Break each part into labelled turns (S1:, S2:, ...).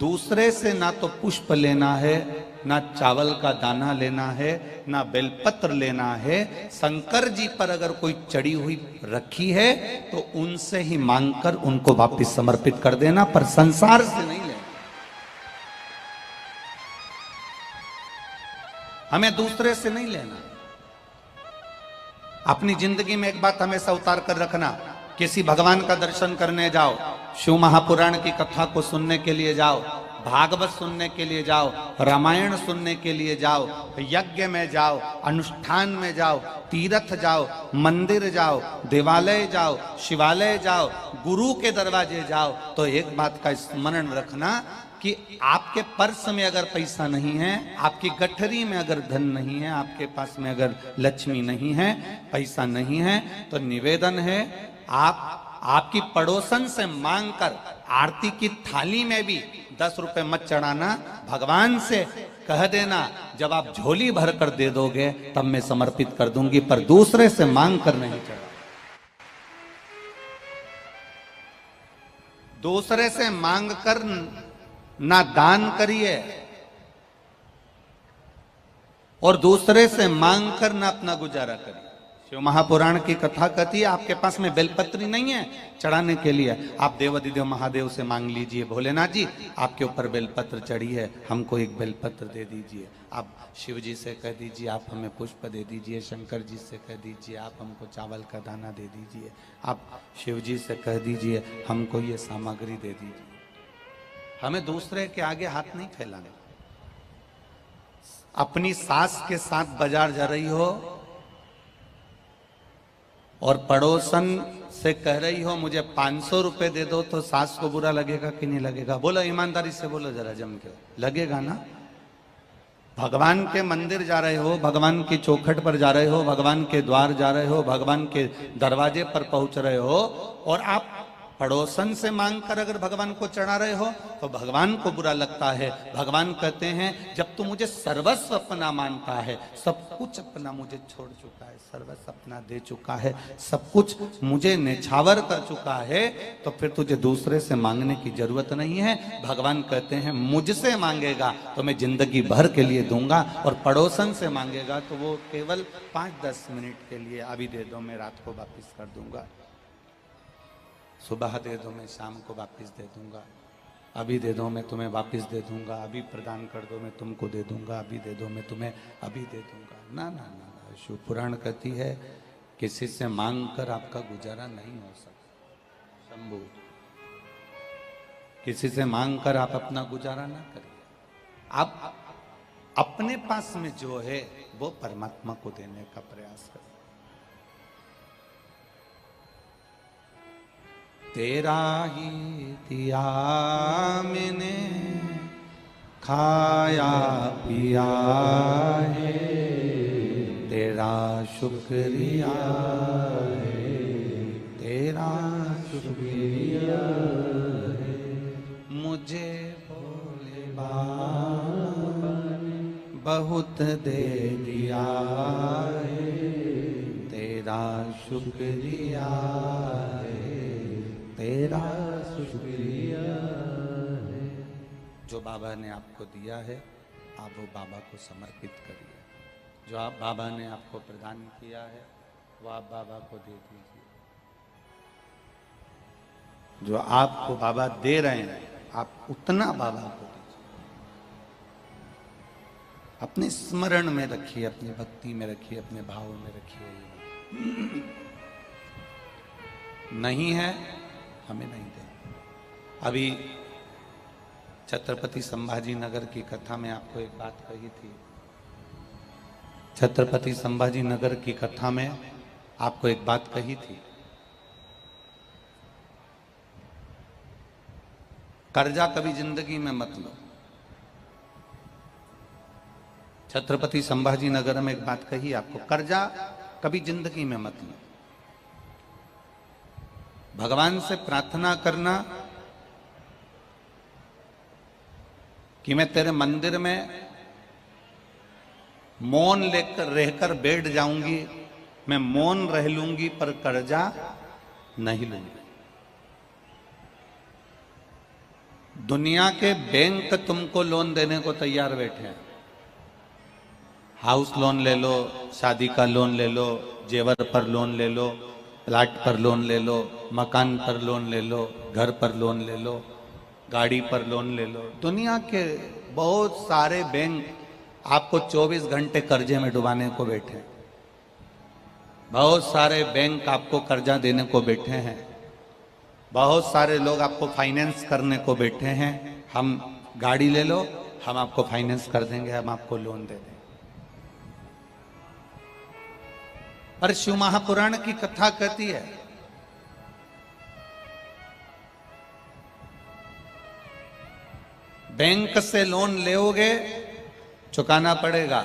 S1: दूसरे से ना तो पुष्प लेना है, ना चावल का दाना लेना है, ना बेलपत्र लेना है। शंकर जी पर अगर कोई चढ़ी हुई रखी है तो उनसे ही मांगकर उनको वापस समर्पित कर देना, पर संसार से नहीं लेना। हमें दूसरे से नहीं लेना। अपनी जिंदगी में एक बात हमेशा उतार कर रखना, किसी भगवान का दर्शन करने जाओ, शिव महापुराण की कथा को सुनने के लिए जाओ, भागवत सुनने के लिए जाओ, रामायण सुनने के लिए जाओ, यज्ञ में जाओ, अनुष्ठान में जाओ, तीर्थ जाओ, मंदिर जाओ, देवालय जाओ, शिवालय जाओ, गुरु के दरवाजे जाओ, तो एक बात का स्मरण रखना कि आपके पर्स में अगर पैसा नहीं है, आपकी गठरी में अगर धन नहीं है, आपके पास में अगर लक्ष्मी नहीं है, पैसा नहीं है, तो निवेदन है आपकी पड़ोसन से मांगकर आरती की थाली में भी 10 रुपए मत चढ़ाना। भगवान से कह देना जब आप झोली भर कर दे दोगे तब मैं समर्पित कर दूंगी, पर दूसरे से मांग कर नहीं चढ़ा। दूसरे से मांग कर ना दान करिए और दूसरे से मांग कर ना अपना गुजारा करिए। शिव महापुराण की कथा कहती है आपके पास में बेलपत्री नहीं है चढ़ाने के लिए, आप देवाधिदेव महादेव से मांग लीजिए, भोलेनाथ जी आपके ऊपर बेलपत्र चढ़ी है, हमको एक बेलपत्र दे दीजिए। आप शिव जी से कह दीजिए आप हमें पुष्प दे दीजिए, शंकर जी से कह दीजिए आप हमको चावल का दाना दे दीजिए, आप शिव जी से कह दीजिए हमको ये सामग्री दे दीजिए। हमें दूसरे के आगे हाथ नहीं फैलाने। अपनी सास के साथ बाजार जा रही हो और पड़ोसन से कह रही हो मुझे 500 रुपए दे दो, तो सास को बुरा लगेगा कि नहीं लगेगा? बोलो ईमानदारी से बोलो जरा जम के, लगेगा ना? भगवान के मंदिर जा रहे हो, भगवान की चौखट पर जा रहे हो, भगवान के द्वार जा रहे हो, भगवान के दरवाजे पर पहुंच रहे हो और आप पड़ोसन से मांगकर अगर भगवान को चढ़ा रहे हो तो भगवान को बुरा लगता है। भगवान कहते हैं जब तू मुझे सर्वस्व अपना मानता है, सब कुछ अपना मुझे छोड़ चुका है, सर्वस्व अपना दे चुका है, सब कुछ मुझे निछावर कर चुका है, तो फिर तुझे दूसरे से मांगने की जरूरत नहीं है। भगवान कहते हैं मुझसे मांगेगा तो मैं जिंदगी भर के लिए दूंगा, और पड़ोसन से मांगेगा तो वो केवल 5-10 मिनट के लिए, अभी दे दो मैं रात को वापिस कर दूंगा, सुबह दे दो मैं शाम को वापस दे दूंगा, अभी दे दो मैं तुम्हें वापस दे दूंगा, अभी प्रदान कर दो मैं तुमको दे दूंगा, अभी दे दो मैं तुम्हें अभी दे दूंगा। ना ना ना ना, शिव पुराण कहती है किसी से मांग कर आपका गुजारा नहीं हो सकता। शंभू, किसी से मांग कर आप अपना गुजारा ना करिए। आप अपने पास में जो है वो परमात्मा को देने का प्रयास करिए। तेरा ही दिया मैंने खाया पिया है, तेरा शुक्रिया है, तेरा शुक्रिया है, मुझे भोले बाबा ने बहुत दे दिया है, तेरा शुक्रिया है, तेरा शुक्रिया है। जो बाबा ने आपको दिया है आप वो बाबा को समर्पित करिए। जो आप बाबा ने आपको प्रदान किया है वो आप बाबा को दे दीजिए। जो आपको बाबा दे रहे हैं आप उतना बाबा को दीजिए। अपने स्मरण में रखिए, अपनी भक्ति में रखिए, अपने भाव में रखिए। नहीं है हमें नहीं दे। अभी छत्रपति संभाजी नगर की कथा में आपको एक बात कही थी। छत्रपति संभाजी नगर की कथा में आपको एक बात कही थी, कर्जा कभी जिंदगी में मत लो। छत्रपति संभाजी नगर में एक बात कही आपको, कर्जा कभी जिंदगी में मत लो। भगवान से प्रार्थना करना कि मैं तेरे मंदिर में मौन लेकर रहकर बैठ जाऊंगी, मैं मौन रह लूंगी पर कर्जा नहीं लूंगी। दुनिया के बैंक तुमको लोन देने को तैयार बैठे हैं। हाउस लोन ले लो, शादी का लोन ले लो, जेवर पर लोन ले लो, प्लाट पर लोन ले लो, मकान पर लोन ले लो, घर पर लोन ले लो, गाड़ी पर लोन ले लो। दुनिया के बहुत सारे बैंक आपको 24 घंटे कर्जे में डुबाने को बैठे हैं। बहुत सारे बैंक आपको कर्जा देने को बैठे हैं। बहुत सारे लोग आपको फाइनेंस करने को बैठे हैं। हम गाड़ी ले लो, हम आपको फाइनेंस कर देंगे, हम आपको लोन दे देंगे। पर शिव महापुराण की कथा कहती है बैंक से लोन लोगे चुकाना पड़ेगा,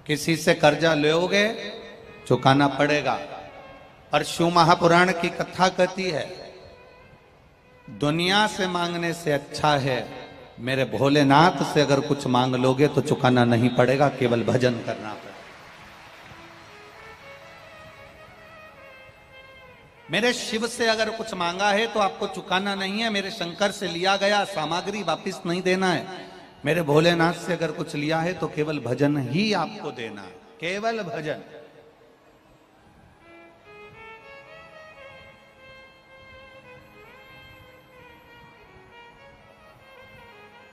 S1: किसी से कर्जा लोगे चुकाना पड़ेगा। और शिव महापुराण की कथा कहती है दुनिया से मांगने से अच्छा है मेरे भोलेनाथ से अगर कुछ मांग लोगे तो चुकाना नहीं पड़ेगा, केवल भजन करना पड़ेगा। मेरे शिव से अगर कुछ मांगा है तो आपको चुकाना नहीं है, मेरे शंकर से लिया गया सामग्री वापस नहीं देना है। मेरे भोलेनाथ से अगर कुछ लिया है तो केवल भजन ही आपको देना है, केवल भजन।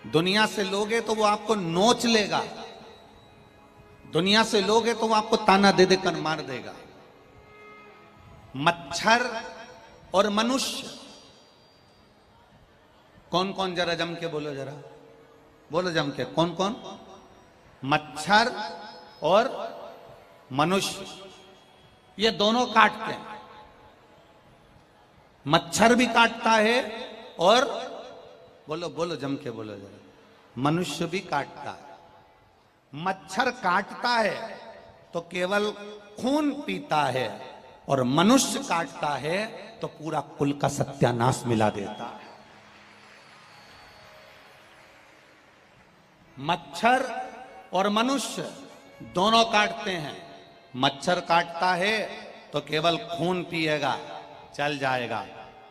S1: दुनिया से लोगे तो वो आपको नोच लेगा, दुनिया से लोगे तो वो आपको ताना दे देकर मार देगा। मच्छर और मनुष्य, कौन कौन, जरा जम के बोलो, जरा बोलो जम के, कौन कौन? मच्छर और मनुष्य, ये दोनों काटते हैं। मच्छर भी काटता है और बोलो बोलो जम के बोलो जरा, मनुष्य भी काटता है। मच्छर काटता है तो केवल खून पीता है और मनुष्य काटता है तो पूरा कुल का सत्यानाश मिला देता है। मच्छर और मनुष्य दोनों काटते हैं। मच्छर काटता है तो केवल खून पिएगा, चल जाएगा,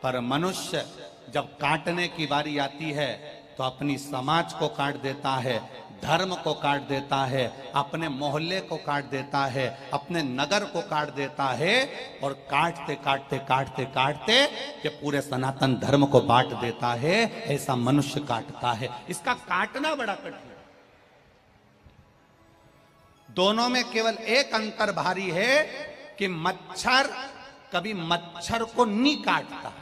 S1: पर मनुष्य जब काटने की बारी आती है तो अपनी समाज को काट देता है, धर्म को काट देता है, अपने मोहल्ले को काट देता है, अपने नगर को काट देता है, और काटते काटते काटते काटते ये पूरे सनातन धर्म को बांट देता है। ऐसा मनुष्य काटता है। इसका काटना बड़ा कठिन है। दोनों में केवल एक अंतर भारी है कि मच्छर कभी मच्छर को नहीं काटता।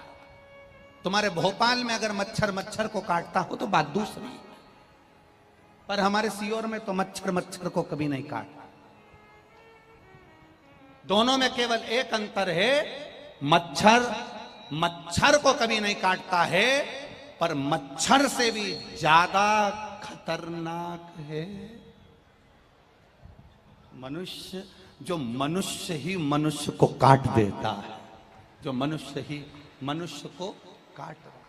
S1: तुम्हारे भोपाल में अगर मच्छर मच्छर को काटता हो तो बात दूसरी, पर हमारे सीओर में तो मच्छर मच्छर को कभी नहीं काटता। दोनों में केवल एक अंतर है, मच्छर मच्छर को कभी नहीं काटता है, पर मच्छर से भी ज्यादा खतरनाक है मनुष्य, जो मनुष्य ही मनुष्य को काट देता है, जो मनुष्य ही मनुष्य को काट रहा है।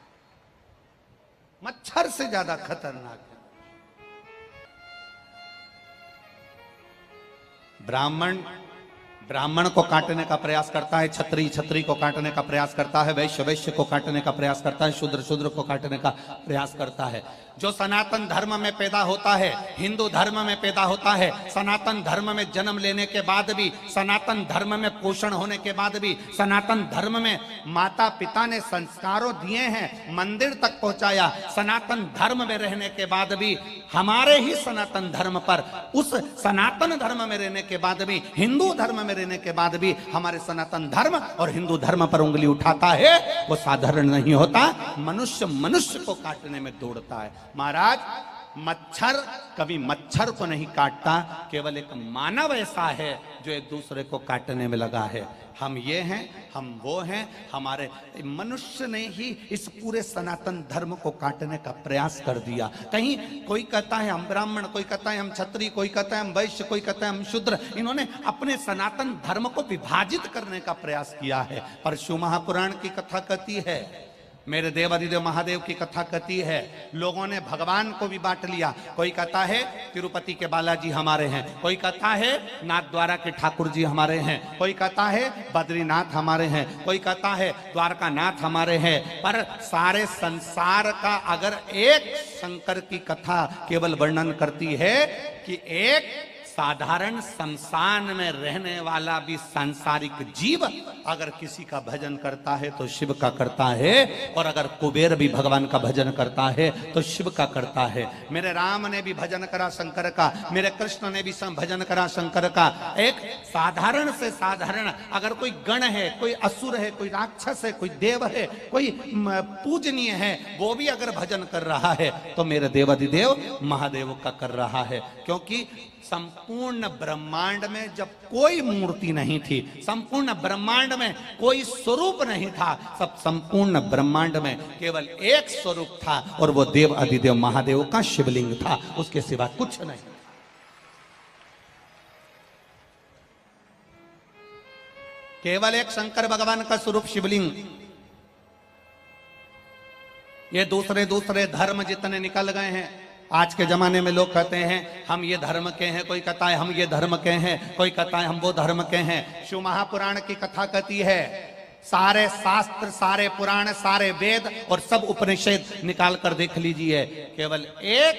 S1: मच्छर से ज्यादा खतरनाक है। ब्राह्मण को काटने का प्रयास करता है, छत्री छत्री को काटने का प्रयास करता है, वैश्य वैश्य को काटने का प्रयास करता है, शूद्र शूद्र को काटने का प्रयास करता है। जो सनातन धर्म में पैदा होता है, हिंदू धर्म में पैदा होता है, सनातन धर्म में जन्म लेने के बाद भी, सनातन धर्म में पोषण होने के बाद भी, सनातन धर्म में माता पिता ने संस्कारों दिए हैं, मंदिर तक पहुंचाया, सनातन धर्म में रहने के बाद भी, हमारे ही सनातन धर्म पर, उस सनातन धर्म में रहने के बाद भी, हिंदू धर्म में रहने के बाद भी हमारे सनातन धर्म और हिंदू धर्म पर उंगली उठाता है, वो साधारण नहीं होता। मनुष्य मनुष्य को काटने में दौड़ता है। महाराज, मच्छर कभी मच्छर को नहीं काटता, केवल एक मानव ऐसा है जो एक दूसरे को काटने में लगा है। हम ये हैं, हम वो हैं, हमारे मनुष्य ने ही इस पूरे सनातन धर्म को काटने का प्रयास कर दिया। कहीं कोई कहता है हम ब्राह्मण, कोई कहता है हम क्षत्रिय, कोई कहता है हम वैश्य, कोई कहता है हम शूद्र। इन्होंने अपने सनातन धर्म को विभाजित करने का प्रयास किया है। पर शिव महापुराण की कथा कहती है मेरे देव अधिदेव महादेव की कथा कहती है, लोगों ने भगवान को भी बांट लिया। कोई कहता है तिरुपति के बालाजी हमारे हैं, कोई कहता है नाथद्वारा के ठाकुर जी हमारे हैं, कोई कहता है बद्रीनाथ हमारे हैं, कोई कहता है द्वारका नाथ हमारे हैं। पर सारे संसार का अगर एक शंकर की कथा केवल वर्णन करती है कि एक साधारण शमशान में रहने वाला भी सांसारिक जीव अगर किसी का भजन करता है तो शिव का करता है, और अगर कुबेर भी भगवान का भजन करता है तो शिव का करता है। मेरे राम ने भी भजन करा शंकर का, मेरे कृष्ण ने भी भजन करा शंकर का। एक साधारण से साधारण अगर कोई गण है, कोई असुर है, कोई राक्षस है, कोई देव है, कोई पूजनीय है, वो भी अगर भजन कर रहा है तो मेरे देवाधिदेव महादेव का कर रहा है। क्योंकि संपूर्ण ब्रह्मांड में जब कोई मूर्ति नहीं थी, संपूर्ण ब्रह्मांड में कोई स्वरूप नहीं था, सब संपूर्ण ब्रह्मांड में केवल एक स्वरूप था, और वो देव अधिदेव महादेव का शिवलिंग था, उसके सिवा कुछ नहीं। केवल एक शंकर भगवान का स्वरूप शिवलिंग। ये दूसरे दूसरे धर्म जितने निकल गए हैं, आज के जमाने में लोग कहते हैं हम ये धर्म के हैं, कोई कहता है हम ये धर्म के हैं, कोई कहता है हम वो धर्म के हैं। शिव महापुराण की कथा कहती है, सारे शास्त्र, सारे पुराण, सारे वेद और सब उपनिषद निकाल कर देख लीजिए, केवल एक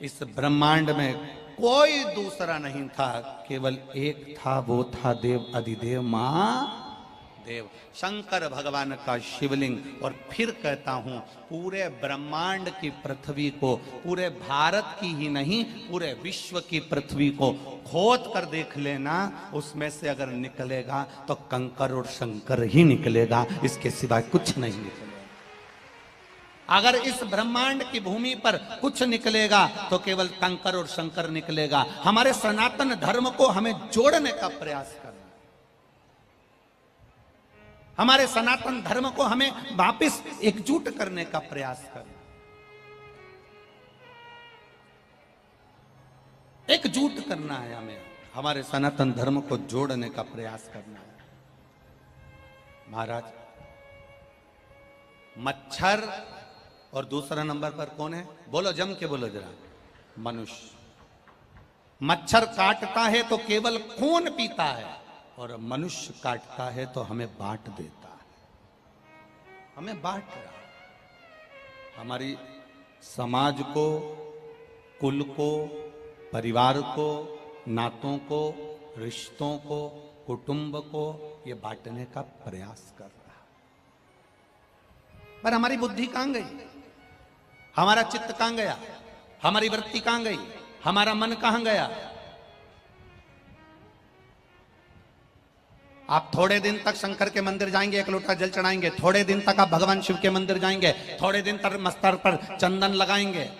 S1: इस ब्रह्मांड में कोई दूसरा नहीं था, केवल एक था, वो था देव अधिदेव महादेव, शंकर भगवान का शिवलिंग। और फिर कहता हूं, पूरे ब्रह्मांड की पृथ्वी को, पूरे भारत की ही नहीं पूरे विश्व की पृथ्वी को खोद कर देख लेना, उसमें से अगर निकलेगा तो कंकर और शंकर ही निकलेगा, इसके सिवाय कुछ नहीं निकलेगा। अगर इस ब्रह्मांड की भूमि पर कुछ निकलेगा तो केवल कंकर और शंकर निकलेगा। हमारे सनातन धर्म को हमें जोड़ने का प्रयास करना, हमारे सनातन धर्म को हमें वापस एकजुट करने का प्रयास करना, एकजुट करना है हमें, हमारे सनातन धर्म को जोड़ने का प्रयास करना है। महाराज, मच्छर और दूसरा नंबर पर कौन है? बोलो, जम के बोलो जरा। मनुष्य। मच्छर काटता है तो केवल खून पीता है, और मनुष्य काटता है तो हमें बांट देता है, हमें बांट रहा। हमारी समाज को, कुल को, परिवार को, नातों को, रिश्तों को, कुटुंब को ये बांटने का प्रयास कर रहा। पर हमारी बुद्धि कहां गई? हमारा चित्त कहां गया? हमारी वृत्ति कहां गई? हमारा मन कहां गया? आप थोड़े दिन तक शंकर के मंदिर जाएंगे, एक लोटा जल चढ़ाएंगे, थोड़े दिन तक आप भगवान शिव के मंदिर जाएंगे, थोड़े दिन तक मस्तर पर चंदन लगाएंगे,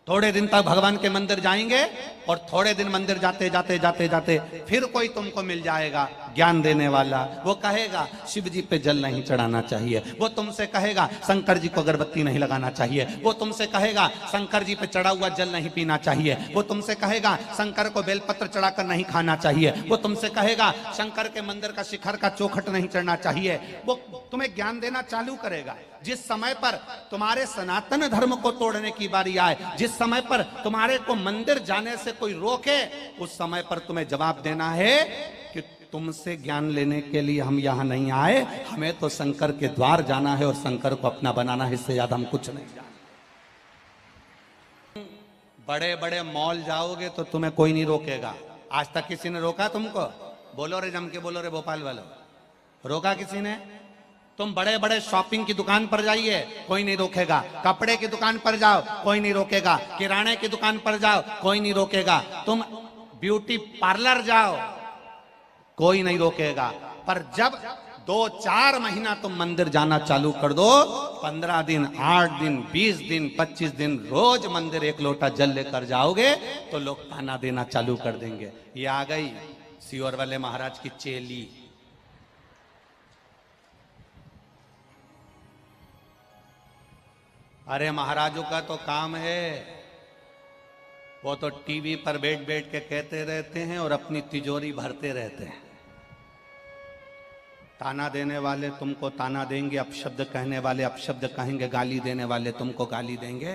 S1: थोड़े दिन तक भगवान के मंदिर जाएंगे, और थोड़े दिन मंदिर जाते जाते जाते जाते फिर कोई तुमको मिल जाएगा ज्ञान देने वाला, वो कहेगा शिव जी पे जल नहीं चढ़ाना चाहिए, वो तुमसे कहेगा शंकर जी को अगरबत्ती नहीं लगाना चाहिए, वो तुमसे कहेगा शंकर जी पे चढ़ा हुआ जल नहीं पीना चाहिए, वो तुमसे कहेगा शंकर को बेलपत्र चढ़ाकर नहीं खाना चाहिए, वो तुमसे कहेगा शंकर के मंदिर का शिखर का चौखट नहीं चढ़ना चाहिए। वो तुम्हें ज्ञान देना चालू करेगा। जिस समय पर तुम्हारे सनातन धर्म को तोड़ने की बारी आए, जिस समय पर तुम्हारे को मंदिर जाने से कोई रोके, उस समय पर तुम्हें जवाब देना है कि तुमसे ज्ञान लेने के लिए हम यहां नहीं आए, हमें तो शंकर के द्वार जाना है और शंकर को अपना बनाना है, इससे ज्यादा हम कुछ नहीं जानते। बड़े बड़े मॉल जाओगे तो तुम्हें कोई नहीं रोकेगा। आज तक किसी ने रोका तुमको? बोलो रे, जम के बोलो रे भोपाल वालों, रोका किसी ने? तुम बड़े बड़े शॉपिंग की दुकान पर जाइए, कोई नहीं रोकेगा। कपड़े की दुकान पर जाओ, कोई नहीं रोकेगा। किराने की दुकान पर जाओ, कोई नहीं रोकेगा। तुम ब्यूटी पार्लर जाओ, कोई नहीं रोकेगा। पर जब 2-4 महीना तुम मंदिर जाना चालू कर दो, 15 दिन, 8 दिन, 20 दिन, 25 दिन रोज मंदिर एक लोटा जल लेकर जाओगे तो लोग ताना देना चालू कर देंगे, ये आ गई सियोर वाले महाराज की चेली। अरे महाराजों का तो काम है, वो तो टीवी पर बैठ बैठ के कहते रहते हैं और अपनी तिजोरी भरते रहते हैं। ताना देने वाले तुमको ताना देंगे, अपशब्द कहने वाले अपशब्द कहेंगे, गाली देने वाले तुमको गाली देंगे।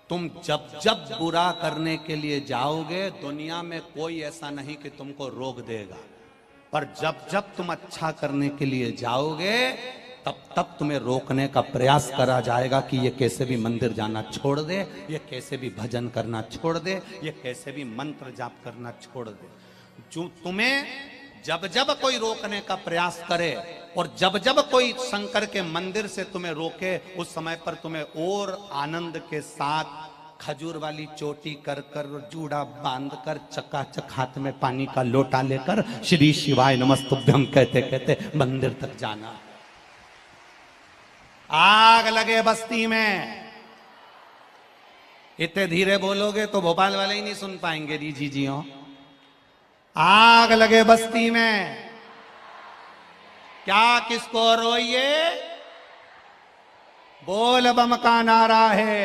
S1: तुम जब जब बुरा करने के लिए जाओगे, दुनिया में कोई ऐसा नहीं कि तुमको रोक देगा, पर जब जब तुम अच्छा करने के लिए जाओगे, तब तब तुम्हें रोकने का प्रयास करा जाएगा कि ये कैसे भी मंदिर जाना छोड़ दे, ये कैसे भी भजन करना छोड़ दे, ये कैसे भी मंत्र जाप करना छोड़ दे। जो तुम्हें जब जब कोई रोकने का प्रयास करे और जब जब कोई शंकर के मंदिर से तुम्हें रोके, उस समय पर तुम्हें और आनंद के साथ खजूर वाली चोटी कर कर, जूड़ा बांध कर, चकाचक हाथ में पानी का लोटा लेकर श्री शिवाय नमस्तुभ्यम कहते कहते मंदिर तक जाना। आग लगे बस्ती में, इतने धीरे बोलोगे तो भोपाल वाले ही नहीं सुन पाएंगे। जी हो। आग लगे बस्ती में, क्या किसको रोइए, बोल बम का नारा है,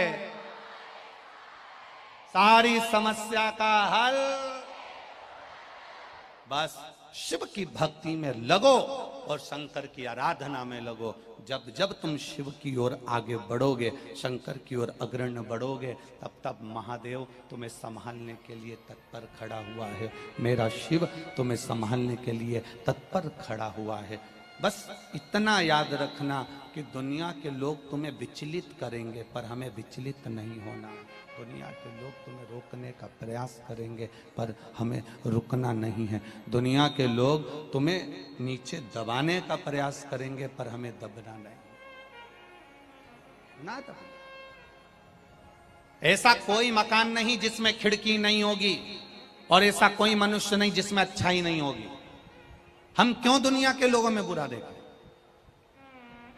S1: सारी समस्या का हल। बस शिव की भक्ति में लगो और शंकर की आराधना में लगो। जब जब तुम शिव की ओर आगे बढ़ोगे, शंकर की ओर अग्रणी बढ़ोगे, तब तब महादेव तुम्हें संभालने के लिए तत्पर खड़ा हुआ है। मेरा शिव तुम्हें संभालने के लिए तत्पर खड़ा हुआ है। बस इतना याद रखना कि दुनिया के लोग तुम्हें विचलित करेंगे, पर हमें विचलित नहीं होना। दुनिया के लोग तुम्हें रोकने का प्रयास करेंगे, पर हमें रुकना नहीं है। दुनिया के लोग तुम्हें नीचे दबाने का प्रयास करेंगे, पर हमें दबना नहीं, ना दबना। ऐसा कोई मकान नहीं जिसमें खिड़की नहीं होगी, और ऐसा कोई मनुष्य नहीं जिसमें अच्छाई नहीं होगी। हम क्यों दुनिया के लोगों में बुरा देखें?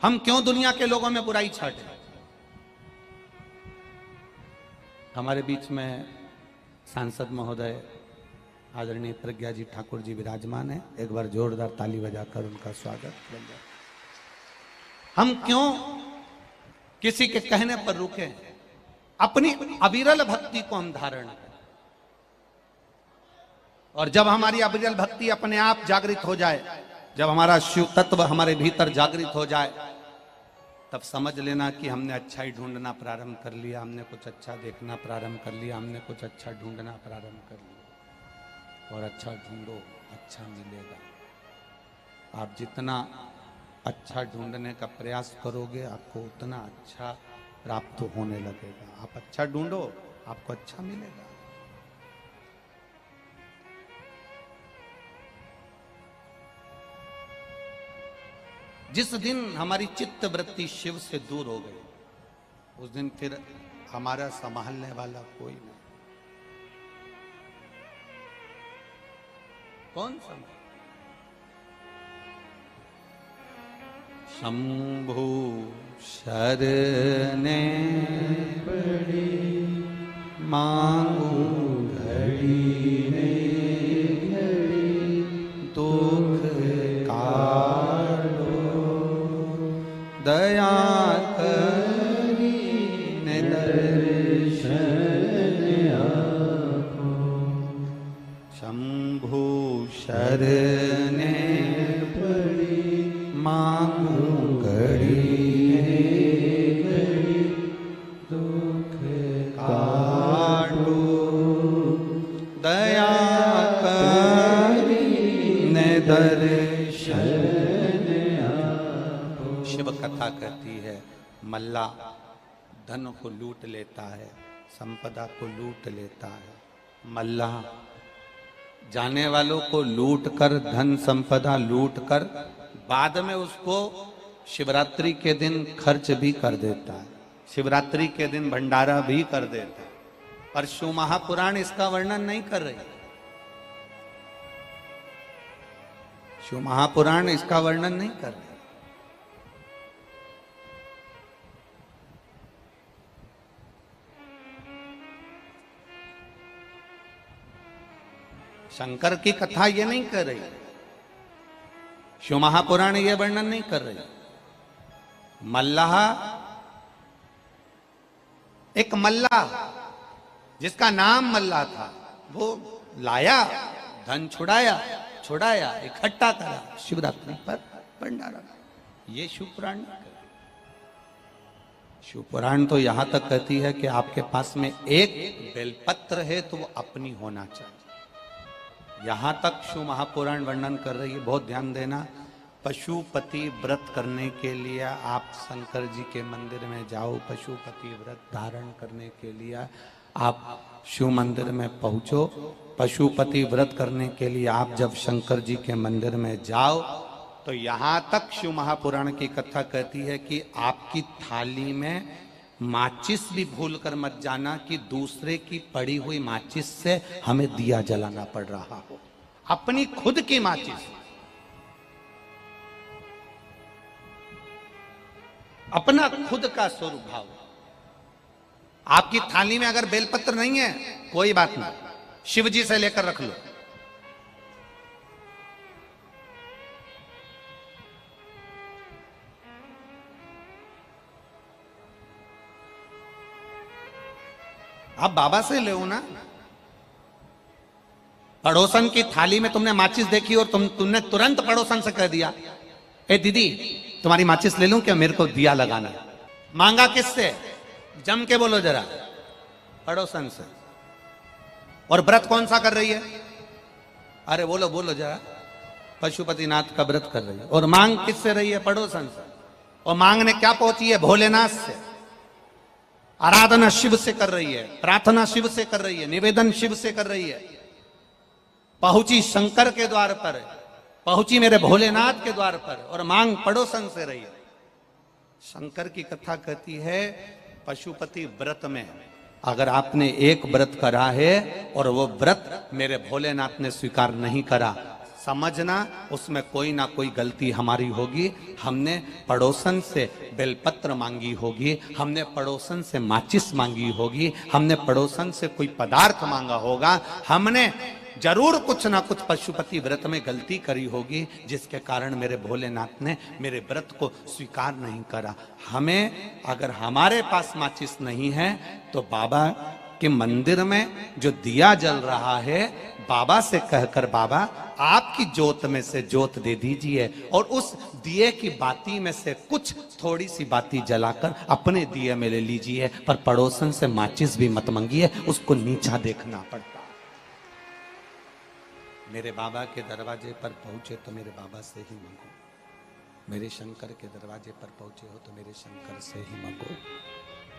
S1: हम क्यों दुनिया के लोगों में बुराई छाटें? हमारे बीच में सांसद महोदय आदरणीय प्रज्ञा जी ठाकुर जी विराजमान है। एक बार जोरदार ताली बजाकर उनका स्वागत करेंगे। हम क्यों किसी के कहने पर रुके? अपनी अविरल भक्ति को हम धारण करें, और जब हमारी अविरल भक्ति अपने आप जागृत हो जाए, जब हमारा शिव तत्व हमारे भीतर जागृत हो जाए, तब समझ लेना कि हमने अच्छाई ढूंढना प्रारंभ कर लिया, हमने कुछ अच्छा देखना प्रारंभ कर लिया, हमने कुछ अच्छा ढूंढना प्रारंभ कर लिया। और अच्छा ढूंढो, अच्छा मिलेगा। आप जितना अच्छा ढूंढने का प्रयास करोगे, आपको उतना अच्छा प्राप्त होने लगेगा। आप अच्छा ढूंढो, आपको अच्छा मिलेगा। जिस दिन हमारी चित्त वृत्ति शिव से दूर हो गई, उस दिन फिर हमारा संभालने वाला कोई नहीं। कौन संभाल? शंभु शरणे पड़ी, मांगू घड़ी ने घड़ी, दुख दया करी ने दर्शन आपो। शंभु शरणे पड़ी, मांगू घड़ी घड़ी, दुख काटो, दया करी ने दर्शन। शिव कथा कहती है, मल्ला धन को लूट लेता है, संपदा को लूट लेता है। मल्ला जाने वालों को लूट कर, धन संपदा लूट कर, बाद में उसको शिवरात्रि के दिन खर्च भी कर देता है, शिवरात्रि के दिन भंडारा भी कर देता है। पर शिव महापुराण इसका वर्णन नहीं कर रही। शिव महापुराण इसका वर्णन नहीं कर रही। शंकर की कथा ये नहीं कर रही, शिव महापुराण ये वर्णन नहीं कर रही। मल्लाह, एक मल्लाह जिसका नाम मल्लाह था, वो लाया, धन छुड़ाया, इकट्ठा करा, शिवरात्रि पर भंडारा। ये शिव पुराण नहीं कहती। शिव पुराण तो यहां तक कहती है कि आपके पास में एक बेलपत्र है तो वो अपनी होना चाहिए। यहां तक शिव महापुराण वर्णन कर रही है। बहुत ध्यान देना, पशुपति व्रत करने के लिए आप शंकर जी के मंदिर में जाओ, पशुपति व्रत धारण करने के लिए आप शिव मंदिर में पहुंचो। पशुपति व्रत करने के लिए आप जब शंकर जी के मंदिर में जाओ तो यहां तक शिव महापुराण की कथा कहती है कि आपकी थाली में माचिस भी भूल कर मत जाना कि दूसरे की पड़ी हुई माचिस से हमें दिया जलाना पड़ रहा हो। अपनी खुद की माचिस, अपना खुद का स्वरूप भाव। आपकी थाली में अगर बेलपत्र नहीं है कोई बात नहीं, शिव जी से लेकर रख लो। आप बाबा से ले ना। पड़ोसन की थाली में तुमने माचिस देखी और तुमने तुरंत पड़ोसन से कह दिया, ए दीदी तुम्हारी माचिस ले लूं क्या, मेरे को दिया लगाना। मांगा किससे? जम के बोलो जरा, पड़ोसन से। और व्रत कौन सा कर रही है? अरे बोलो बोलो जरा, पशुपतिनाथ का व्रत कर रही है। और मांग किससे रही है? पड़ोसन से। और मांगने क्या पहुंची है? भोलेनाथ से। आराधना शिव से कर रही है, प्रार्थना शिव से कर रही है, निवेदन शिव से कर रही है। पहुंची शंकर के द्वार पर, पहुंची मेरे भोलेनाथ के द्वार पर, और मांग पड़ोसन से रही है। शंकर की कथा कहती है पशुपति व्रत में अगर आपने एक व्रत करा है और वो व्रत मेरे भोलेनाथ ने स्वीकार नहीं करा, समझना उसमें कोई ना कोई गलती हमारी होगी। हमने पड़ोसन से बेलपत्र मांगी होगी, हमने पड़ोसन से माचिस मांगी होगी, हमने पड़ोसन से कोई पदार्थ मांगा होगा, हमने जरूर कुछ ना कुछ पशुपति व्रत में गलती करी होगी जिसके कारण मेरे भोलेनाथ ने मेरे व्रत को स्वीकार नहीं करा। हमें अगर हमारे पास माचिस नहीं है तो बाबा के मंदिर में जो दिया जल रहा है, बाबा से कहकर बाबा आपकी जोत में से जोत दे दीजिए और उस दिए की बाती में से कुछ थोड़ी सी बाती जलाकर अपने दिए में ले लीजिए, पर पड़ोसन से माचिस भी मत मंगिए, उसको नीचा देखना पड़ता। मेरे बाबा के दरवाजे पर पहुंचे तो मेरे बाबा से ही मांगो, मेरे शंकर के दरवाजे पर पहुंचे हो तो मेरे शंकर से ही मांगो,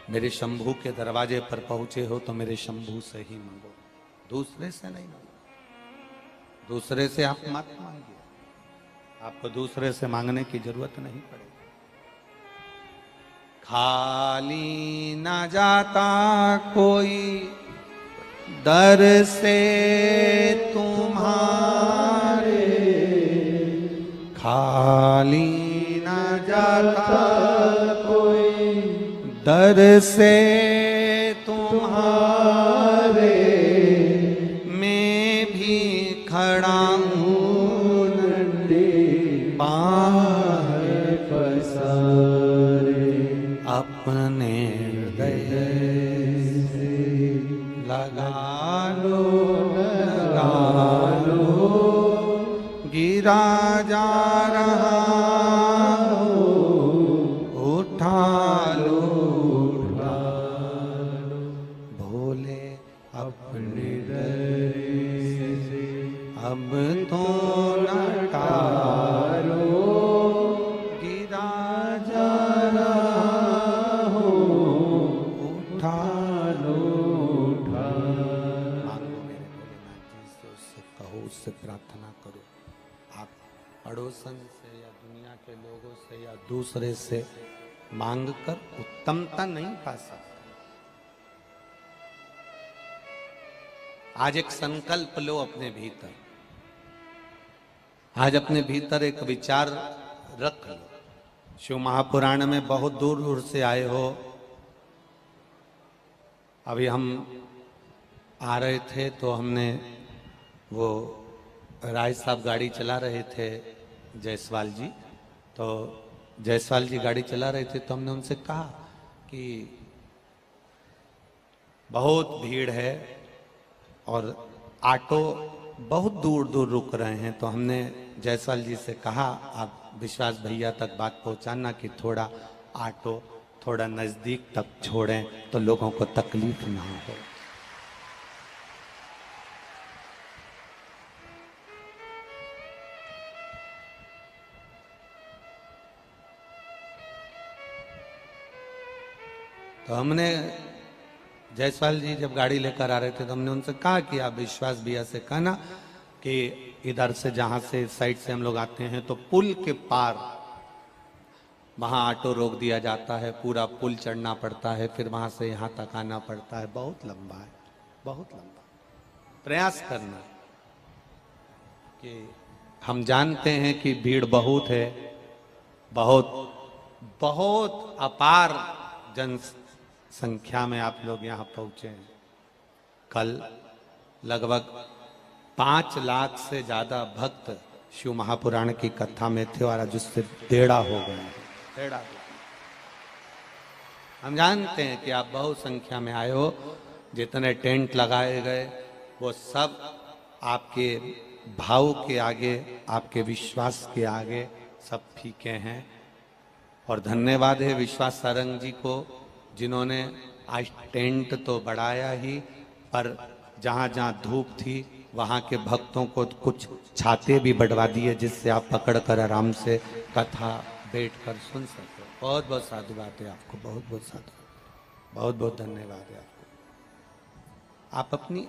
S1: मेरे शंभू के दरवाजे पर पहुंचे हो तो मेरे शंभू से ही मांगो, दूसरे से नहीं मांगो। दूसरे से आप मत मांगिए, आपको दूसरे से मांगने की जरूरत नहीं पड़ेगी। खाली ना जाता कोई दर से तुम्हारे, खाली ना जाता कोई दर से तुम्हारे, मैं भी खड़ा हूँ नंदे बाहर पसारे, अपने हृदय लगा लो, गिरा जा रहा हो, उठा लो, भोले अपने दर से अब तो न टालो, गिरा जा रहा हो, उठा लो। उससे प्रार्थना करो। आप पड़ोसन से या दुनिया के लोगों से या दूसरे से मांगकर उत्तमता नहीं पा सकते। आज एक संकल्प लो अपने भीतर, आज अपने भीतर एक विचार रख लो। शिव महापुराण में बहुत दूर दूर से आए हो। अभी हम आ रहे थे तो हमने वो राय साहब गाड़ी चला रहे थे, जायसवाल जी, तो जायसवाल जी गाड़ी चला रहे थे तो हमने उनसे कहा कि बहुत भीड़ है और ऑटो बहुत दूर दूर रुक रहे हैं, तो हमने जायसवाल जी से कहा आप विश्वास भैया तक बात पहुंचाना कि थोड़ा ऑटो थोड़ा नजदीक तक छोड़ें तो लोगों को तकलीफ ना हो। तो हमने जायसवाल जी जब गाड़ी लेकर आ रहे थे तो हमने उनसे कहा कि आप विश्वास भैया से कहना कि इधर से जहां से साइड से हम लोग आते हैं तो पुल के पार वहां ऑटो रोक दिया जाता है, पूरा पुल चढ़ना पड़ता है, फिर वहां से यहां तक आना पड़ता है, बहुत लंबा है, बहुत लंबा। प्रयास करना कि हम जानते हैं कि भीड़ बहुत है, बहुत बहुत अपार जनसंख्या में आप लोग यहाँ पहुंचे हैं। कल लगभग 5 लाख से ज्यादा भक्त शिव महापुराण की कथा में थे और आज उससे डेढ़ा हो गए, डेढ़ा। हम जानते हैं कि आप बहुत संख्या में आए हो, जितने टेंट लगाए गए वो सब आपके भाव के आगे, आपके विश्वास के आगे सब फीके हैं। और धन्यवाद है विश्वास सारंग जी को, जिन्होंने आज टेंट तो बढ़ाया ही, पर जहां जहां धूप थी वहां के भक्तों को कुछ छाते भी बढ़वा दिए, जिससे आप पकड़कर आराम से कथा बैठकर सुन सके। बहुत बहुत साधुवाद है आपको, बहुत बहुत साधुवाद, बहुत बहुत धन्यवाद है आपको। आप अपनी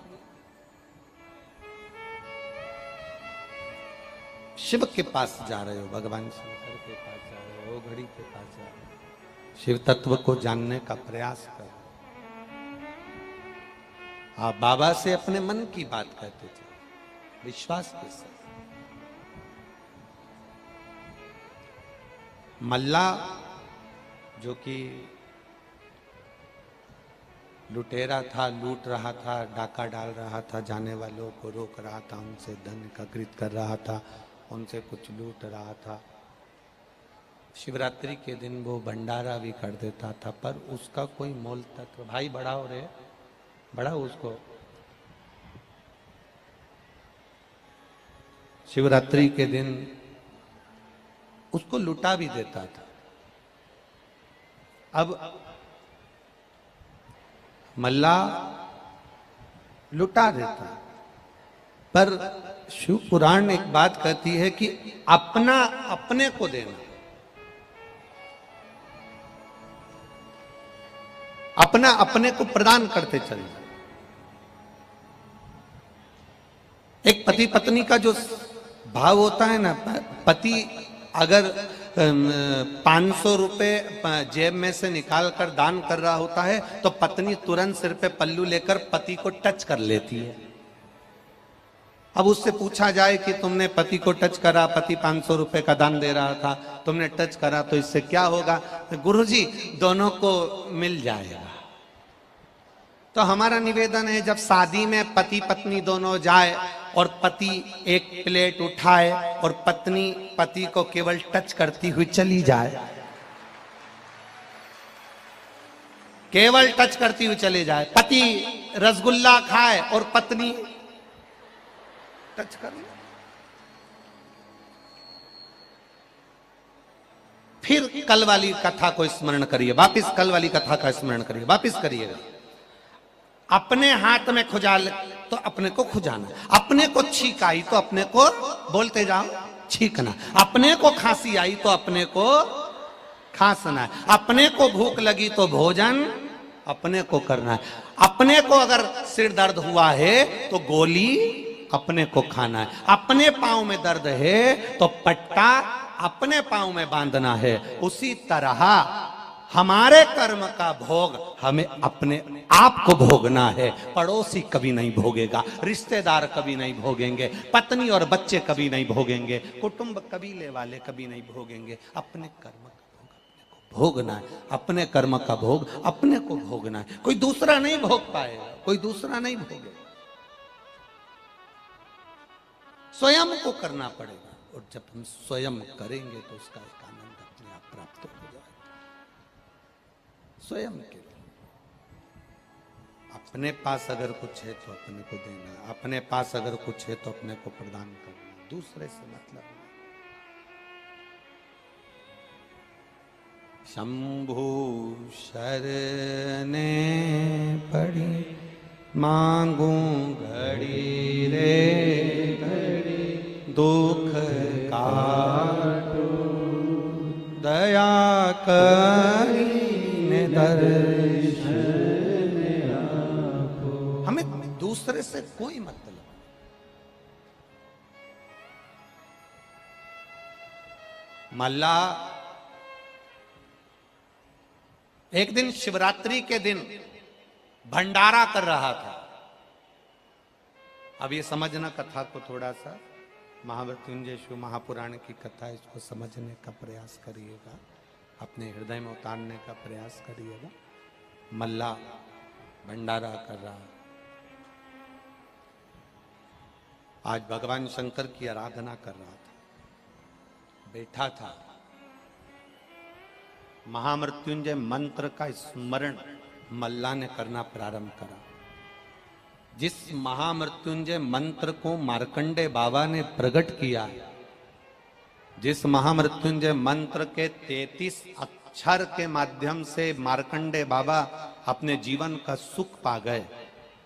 S1: शिव के पास जा रहे हो, भगवान शंकर के पास जा रहे हो, घड़ी के पास जा रहे हो, शिव तत्व को जानने का प्रयास करो। आप बाबा से अपने मन की बात कहते थे, विश्वास के साथ। मल्ला जो कि लुटेरा था, लूट रहा था, डाका डाल रहा था, जाने वालों को रोक रहा था, उनसे धन एकत्रित कर रहा था, उनसे कुछ लूट रहा था। शिवरात्रि के दिन वो भंडारा भी कर देता था, पर उसका कोई मोल तत्व, भाई बढ़ाओ रे, बढ़ाओ उसको। शिवरात्रि के दिन उसको लुटा भी देता था। अब मल्ला लुटा देता, पर शिव पुराण एक बात कहती है कि अपना अपने को देना, अपना अपने को प्रदान करते चलना। एक पति पत्नी का जो भाव होता है ना, पति अगर 500 रुपए जेब में से निकाल कर दान कर रहा होता है तो पत्नी तुरंत सिर पे पल्लू लेकर पति को टच कर लेती है। अब उससे पूछा जाए कि तुमने पति को टच करा, पति 500 रुपए का दान दे रहा था, तुमने टच करा तो इससे क्या होगा? गुरुजी दोनों को मिल जाएगा। तो हमारा निवेदन है, जब शादी में पति पत्नी दोनों जाए और पति एक प्लेट उठाए और पत्नी पति को केवल टच करती हुई चली जाए, केवल टच करती हुई चले जाए, पति रसगुल्ला खाए और पत्नी टच कर ले, फिर कल वाली कथा को स्मरण करिए, वापिस कल वाली कथा का स्मरण करिए, वापिस करिएगा। अपने हाथ में खुजाल तो अपने को खुजाना, अपने को छींक आई तो अपने को बोलते जाओ छींकना, अपने को खांसी आई तो अपने को खांसना, अपने को भूख लगी तो भोजन अपने को करना है, अपने को अगर सिर दर्द हुआ है तो गोली अपने को खाना है, अपने पांव में दर्द है तो पट्टा अपने पांव में बांधना है। उसी तरह हमारे कर्म का भोग हमें अपने आप को भोगना है। पड़ोसी कभी नहीं भोगेगा, रिश्तेदार कभी नहीं भोगेंगे, पत्नी और बच्चे कभी नहीं भोगेंगे, कुटुंब कबीले वाले कभी नहीं भोगेंगे। अपने कर्म का भोग अपने को भोगना है, अपने कर्म का भोग अपने को भोगना है। कोई दूसरा नहीं भोग पाएगा, कोई दूसरा नहीं भोगेगा, स्वयं को करना पड़ेगा। और जब हम स्वयं करेंगे तो उसका एक आनंद अपने आप प्राप्त हो जाएगा। स्वयं के लिए अपने पास अगर कुछ है तो अपने को देना, अपने पास अगर कुछ है तो अपने को प्रदान करना, दूसरे से मतलब नहीं। शंभु शरणे पड़ी मांगू घड़ी रे घड़ी दुख काटो दया करीने दर्शन आपो। हमें दूसरे से कोई मतलब, मल्ला एक दिन शिवरात्रि के दिन भंडारा कर रहा था। अब ये समझना कथा को थोड़ा सा, महामृत्युंजय शिव महापुराण की कथा, इसको समझने का प्रयास करिएगा, अपने हृदय में उतारने का प्रयास करिएगा। मल्ला भंडारा कर रहा, आज भगवान शंकर की आराधना कर रहा था, बैठा था। महामृत्युंजय मंत्र का स्मरण मल्ला ने करना प्रारंभ करा। जिस महामृत्युंजय मंत्र को मार्कंडे बाबा ने प्रकट किया, जिस महामृत्युंजय मंत्र के 33 अक्षर के माध्यम से मार्कंडे बाबा अपने जीवन का सुख पा गए,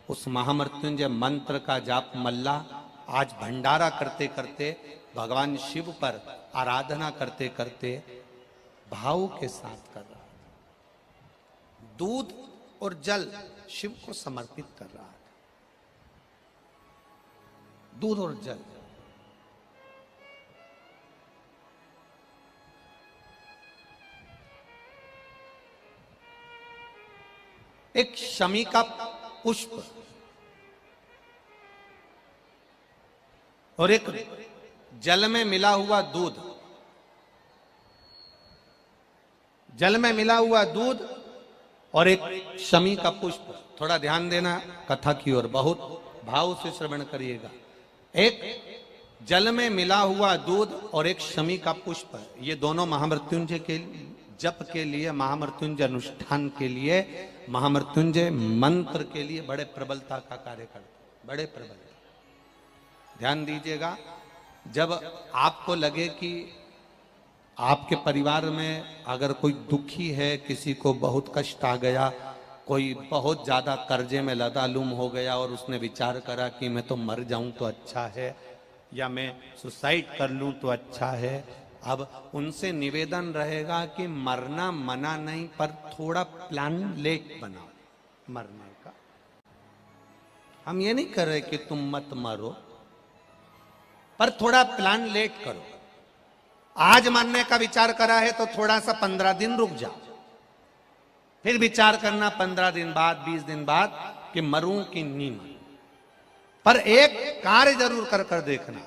S1: उस महामृत्युंजय मंत्र का जाप मल्ला आज भंडारा करते करते, भगवान शिव पर आराधना करते करते भाव के साथ कर रहा था। दूध और जल शिव को समर्पित कर रहा था। दूध और जल। एक शमी का पुष्प और एक जल में मिला हुआ दूध, जल में मिला हुआ दूध और एक शमी का पुष्प। थोड़ा ध्यान देना कथा की ओर, बहुत भाव से श्रवण करिएगा। एक जल में मिला हुआ दूध और एक शमी का पुष्प, ये दोनों महामृत्युंजय के जप के लिए, महामृत्युंजय अनुष्ठान के लिए, महामृत्युंजय मंत्र के लिए बड़े प्रबलता का कार्य करते, बड़े प्रबलता। ध्यान दीजिएगा, जब आपको लगे कि आपके परिवार में अगर कोई दुखी है, किसी को बहुत कष्ट आ गया, कोई बहुत ज्यादा कर्जे में लदालुम हो गया और उसने विचार करा कि मैं तो मर जाऊं तो अच्छा है, या मैं सुसाइड कर लूं तो अच्छा है, अब उनसे निवेदन रहेगा कि मरना मना नहीं, पर थोड़ा प्लान लेट बनाओ मरने का। हम ये नहीं कर रहे कि तुम मत मरो, पर थोड़ा प्लान लेट करो। आज मरने का विचार करा है तो थोड़ा सा 15 दिन रुक जाओ, फिर विचार करना 15 दिन बाद, 20 दिन बाद कि मरूं कि नहीं मरूं। पर एक कार्य जरूर कर कर देखना,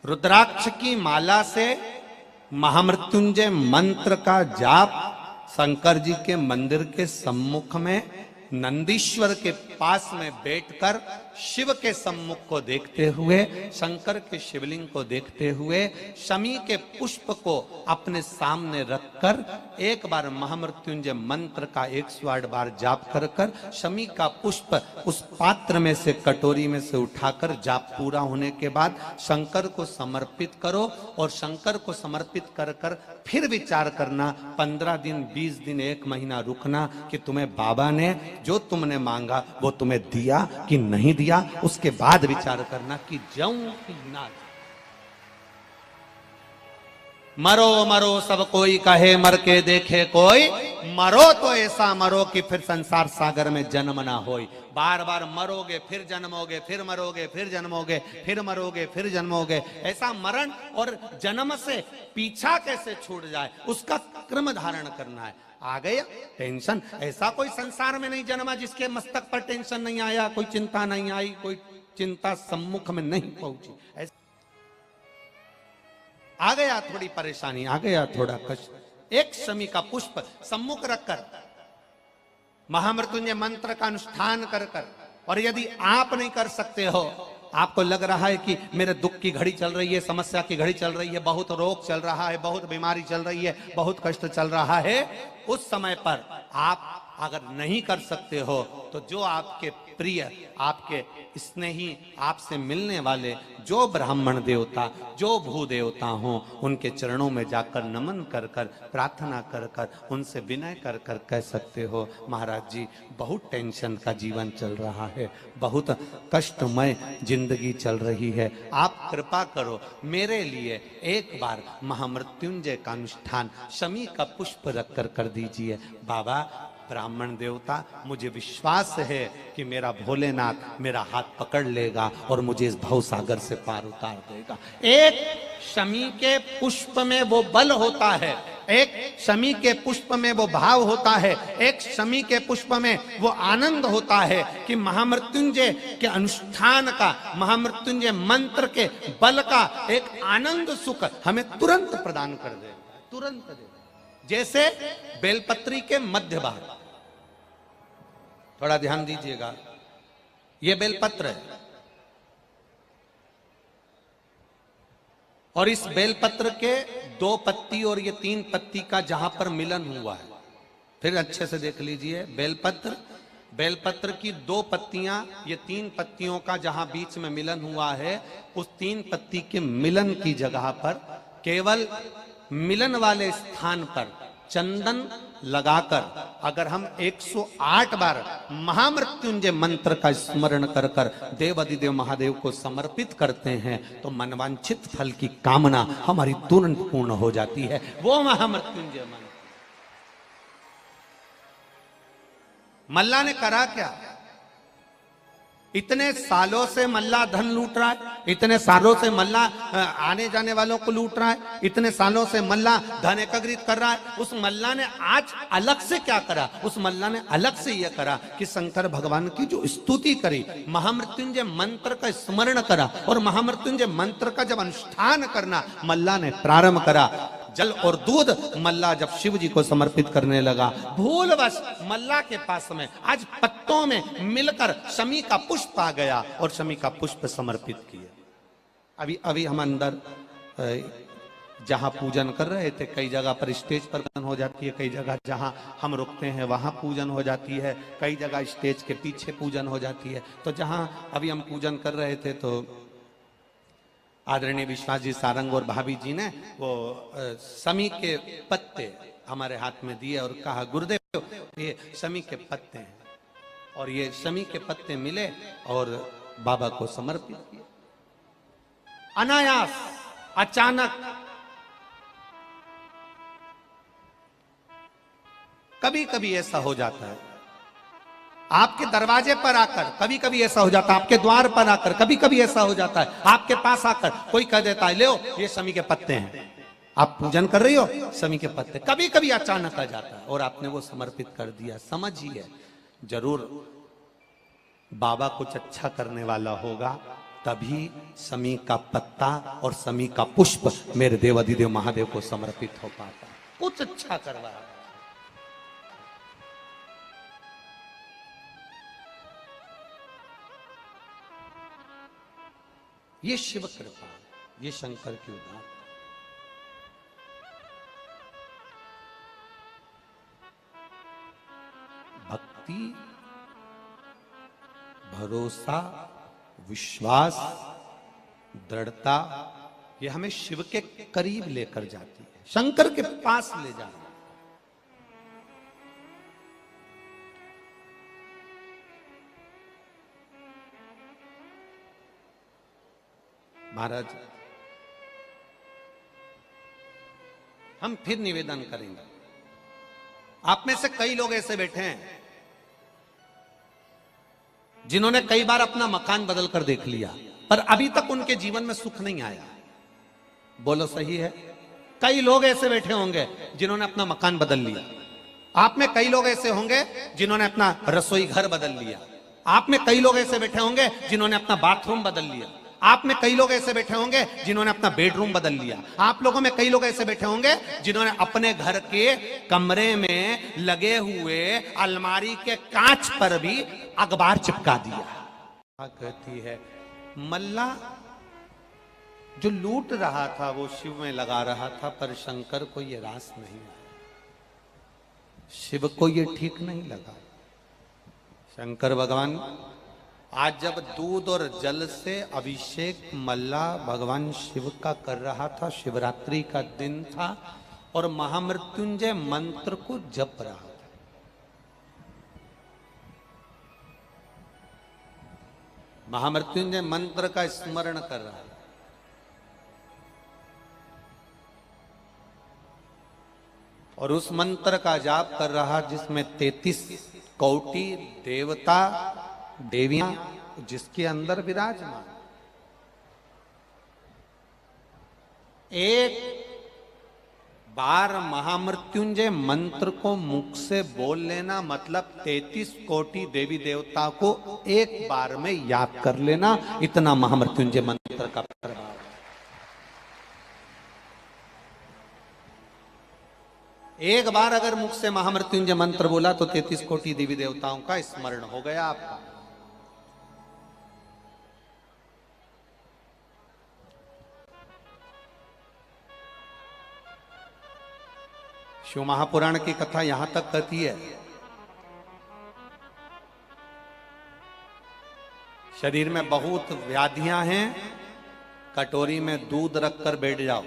S1: रुद्राक्ष की माला से महामृत्युंजय मंत्र का जाप शंकर जी के मंदिर के सम्मुख में नंदीश्वर के पास में बैठकर शिव के सम्मुख को देखते हुए, शंकर के शिवलिंग को देखते हुए, शमी के पुष्प को अपने सामने रखकर एक बार महामृत्युंजय मंत्र का 108 बार जाप कर कर शमी का पुष्प उस पात्र में से, कटोरी में से उठाकर जाप पूरा होने के बाद शंकर को समर्पित करो। और शंकर को समर्पित कर कर फिर विचार करना, 15 दिन, 20 दिन, 1 महीना रुकना कि तुम्हें बाबा ने जो तुमने मांगा वो तुम्हें दिया कि नहीं दिया। उसके बाद विचार करना कि जाऊं कि ना जाऊं। मरो मरो सब कोई कहे, मर के देखे कोई, मरो तो ऐसा मरो कि फिर संसार सागर में जन्म ना होई। बार बार मरोगे फिर जन्मोगे, फिर मरोगे फिर जन्मोगे, फिर मरोगे फिर जन्मोगे। ऐसा मरण और जन्म से पीछा कैसे छूट जाए, उसका क्रम धारण करना है। आ गया टेंशन, ऐसा कोई संसार में नहीं जन्मा जिसके मस्तक पर टेंशन नहीं आया, कोई चिंता नहीं आई, कोई चिंता सम्मुख में नहीं पहुंची। आ गया थोड़ी परेशानी, आ गया थोड़ा कष्ट, एक शमी का पुष्प सम्मुख रखकर महामृत्युंजय मंत्र का अनुष्ठान कर कर, और यदि आप नहीं कर सकते हो, आपको लग रहा है कि मेरे दुख की घड़ी चल रही है, समस्या की घड़ी चल रही है, बहुत रोग चल रहा है, बहुत बीमारी चल रही है, बहुत कष्ट चल रहा है, उस समय पर आप अगर नहीं कर सकते हो तो जो आपके प्रिय, आपके स्नेही, आपसे मिलने वाले जो ब्राह्मण देवता, जो भू देवता हों, उनके चरणों में जाकर नमन कर कर, प्रार्थना कर कर, उनसे विनय कर कर कह सकते हो, महाराज जी बहुत टेंशन का जीवन चल रहा है, बहुत कष्टमय जिंदगी चल रही है, आप कृपा करो मेरे लिए एक बार महामृत्युंजय का अनुष्ठान शमी का पुष्प रखकर कर दीजिए। बाबा ब्राह्मण देवता, मुझे विश्वास है कि मेरा भोलेनाथ मेरा हाथ पकड़ लेगा और मुझे इस भवसागर से पार उतार देगा। एक शमी के पुष्प में वो बल होता है, एक शमी के पुष्प में वो भाव होता है, एक शमी के पुष्प में वो आनंद होता है कि महामृत्युंजय के अनुष्ठान का, महामृत्युंजय मंत्र के बल का एक आनंद सुख हमें तुरंत प्रदान कर देगा, तुरंत देगा। जैसे बेलपत्री के मध्य भाग, थोड़ा ध्यान दीजिएगा, ये बेलपत्र है और इस बेलपत्र के 2 पत्ती और ये 3 पत्ती का जहां पर मिलन हुआ है, फिर अच्छे से देख लीजिए, बेलपत्र की 2 पत्तियां, ये 3 पत्तियों का जहां बीच में मिलन हुआ है, उस 3 पत्ती के मिलन की जगह पर केवल मिलन वाले स्थान पर चंदन लगाकर अगर हम 108 बार महामृत्युंजय मंत्र का स्मरण कर कर देव अधिदेव महादेव को समर्पित करते हैं तो मनवांछित फल की कामना हमारी तुरंत पूर्ण हो जाती है। वो महामृत्युंजय मंत्र मल्ला ने करा क्या? इतने सालों से मल्ला धन लूट रहा है, इतने सालों से मल्ला आने जाने वालों को लूट रहा है, इतने सालों से मल्ला धन एकत्रित कर रहा है। उस मल्ला ने आज अलग से क्या करा? उस मल्ला ने अलग से यह करा कि शंकर भगवान की जो स्तुति करी, महामृत्युंजय मंत्र का स्मरण करा और महामृत्युंजय मंत्र का जब अनुष्ठान करना मल्ला ने प्रारंभ करा, जल और दूध मल्ला जब शिव जी को समर्पित करने लगा, भूलवश मल्ला के पास में आज पत्तों में मिलकर शमी का पुष्प आ गया और शमी का पुष्प समर्पित किया। अभी हम अंदर जहां पूजन कर रहे थे, कई जगह पर स्टेज पर पूजन हो जाती है, कई जगह जहां हम रुकते हैं वहां पूजन हो जाती है, कई जगह स्टेज के पीछे पूजन हो जाती है। तो जहां अभी हम पूजन कर रहे थे तो आदरणीय विश्वास जी सारंग और भाभी जी ने वो शमी के पत्ते हमारे हाथ में दिए और कहा गुरुदेव ये शमी के पत्ते हैं, और ये शमी के पत्ते मिले और बाबा को समर्पित किए। अनायास, अचानक, कभी कभी ऐसा हो जाता है आपके दरवाजे पर आकर, कभी कभी ऐसा हो जाता है आपके द्वार पर आकर, कभी कभी ऐसा हो जाता है आपके पास आकर कोई कह देता है ले ये शमी के पत्ते हैं, आप पूजन कर रही हो शमी के पत्ते। कभी कभी अचानक आ जाता है और आपने वो समर्पित कर दिया। समझिए जरूर बाबा कुछ अच्छा करने वाला होगा, तभी शमी का पत्ता और शमी का पुष्प मेरे देव अधिदेव महादेव को समर्पित हो पाता। कुछ अच्छा करवा है। ये शिव कृपा, ये शंकर की उदार। भक्ति, भरोसा, विश्वास, दृढ़ता, ये हमें शिव के करीब लेकर जाती है, शंकर के पास ले जाती है। महाराज हम फिर निवेदन करेंगे, आप में से कई लोग ऐसे बैठे हैं जिन्होंने कई बार अपना मकान बदल कर देख लिया पर अभी तक उनके जीवन में सुख नहीं आया। बोलो सही है? कई लोग ऐसे बैठे होंगे जिन्होंने अपना मकान बदल लिया। आप में कई लोग ऐसे होंगे जिन्होंने अपना रसोई घर बदल लिया। आप में कई लोग ऐसे बैठे होंगे जिन्होंने अपना बाथरूम बदल लिया। आप में कई लोग ऐसे बैठे होंगे जिन्होंने अपना बेडरूम बदल लिया। आप लोगों में कई लोग ऐसे बैठे होंगे जिन्होंने अपने घर के कमरे में लगे हुए अलमारी के कांच पर भी अखबार चिपका दिया। कहती है मल्ला जो लूट रहा था वो शिव में लगा रहा था, पर शंकर को ये रास नहीं आया। शिव को ये ठीक नहीं लगा। शंकर भगवान आज जब दूध और जल से अभिषेक मल्ला भगवान शिव का कर रहा था, शिवरात्रि का दिन था और महामृत्युंजय मंत्र को जप रहा था। महामृत्युंजय मंत्र का स्मरण कर रहा है और उस मंत्र का जाप कर रहा जिसमें 33 कोटि देवता देवियां जिसके अंदर विराजमान। एक बार महामृत्युंजय मंत्र को मुख से बोल लेना मतलब 33 कोटि देवी देवता को एक बार में याद कर लेना, इतना महामृत्युंजय मंत्र का प्रभाव। एक बार अगर मुख से महामृत्युंजय मंत्र बोला तो 33 कोटि देवी देवताओं का स्मरण हो गया आपका। शिव महापुराण की कथा यहां तक कहती है, शरीर में बहुत व्याधियां हैं, कटोरी में दूध रखकर बैठ जाओ,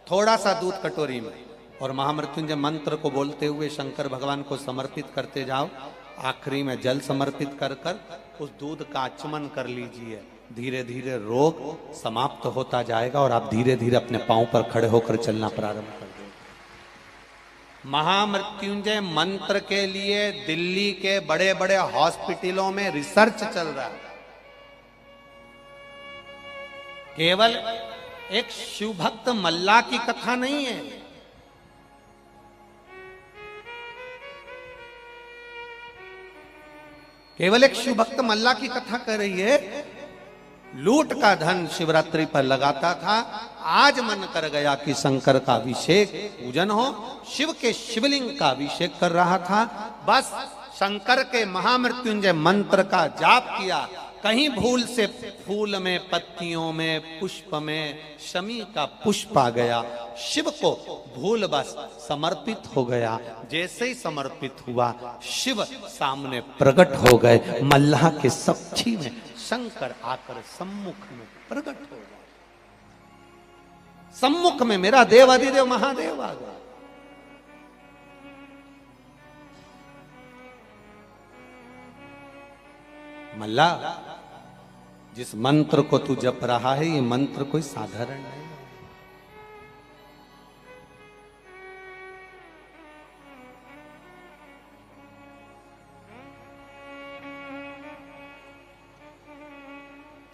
S1: थोड़ा सा दूध कटोरी में, और महामृत्युंजय मंत्र को बोलते हुए शंकर भगवान को समर्पित करते जाओ। आखिरी में जल समर्पित कर कर उस दूध का आचमन कर लीजिए। धीरे धीरे रोग समाप्त होता जाएगा और आप धीरे धीरे अपने पांव पर खड़े होकर चलना प्रारंभ कर देंगे। महामृत्युंजय मंत्र के लिए दिल्ली के बड़े बड़े हॉस्पिटलों में रिसर्च चल रहा है। केवल एक शिव भक्त मल्ला की कथा नहीं है, केवल एक शिव भक्त मल्ला की कथा कर रही है। लूट का धन शिवरात्रि पर लगाता था, आज मन कर गया कि शंकर का अभिषेक पूजन हो, शिव के शिवलिंग का अभिषेक कर रहा था। बस शंकर के महामृत्युंजय मंत्र का जाप किया, कहीं भूल से फूल में, पत्तियों में, पुष्प में शमी का पुष्प आ गया, शिव को भूल बस समर्पित हो गया। जैसे ही समर्पित हुआ शिव सामने प्रकट हो गए, मल्लाह के सक्षी में शंकर आकर सम्मुख में प्रकट हो गए। सम्मुख में मेरा देव अधिदेव महादेव आ गया। मल्ला, जिस मंत्र को तू जप रहा है ये मंत्र कोई साधारण नहीं है।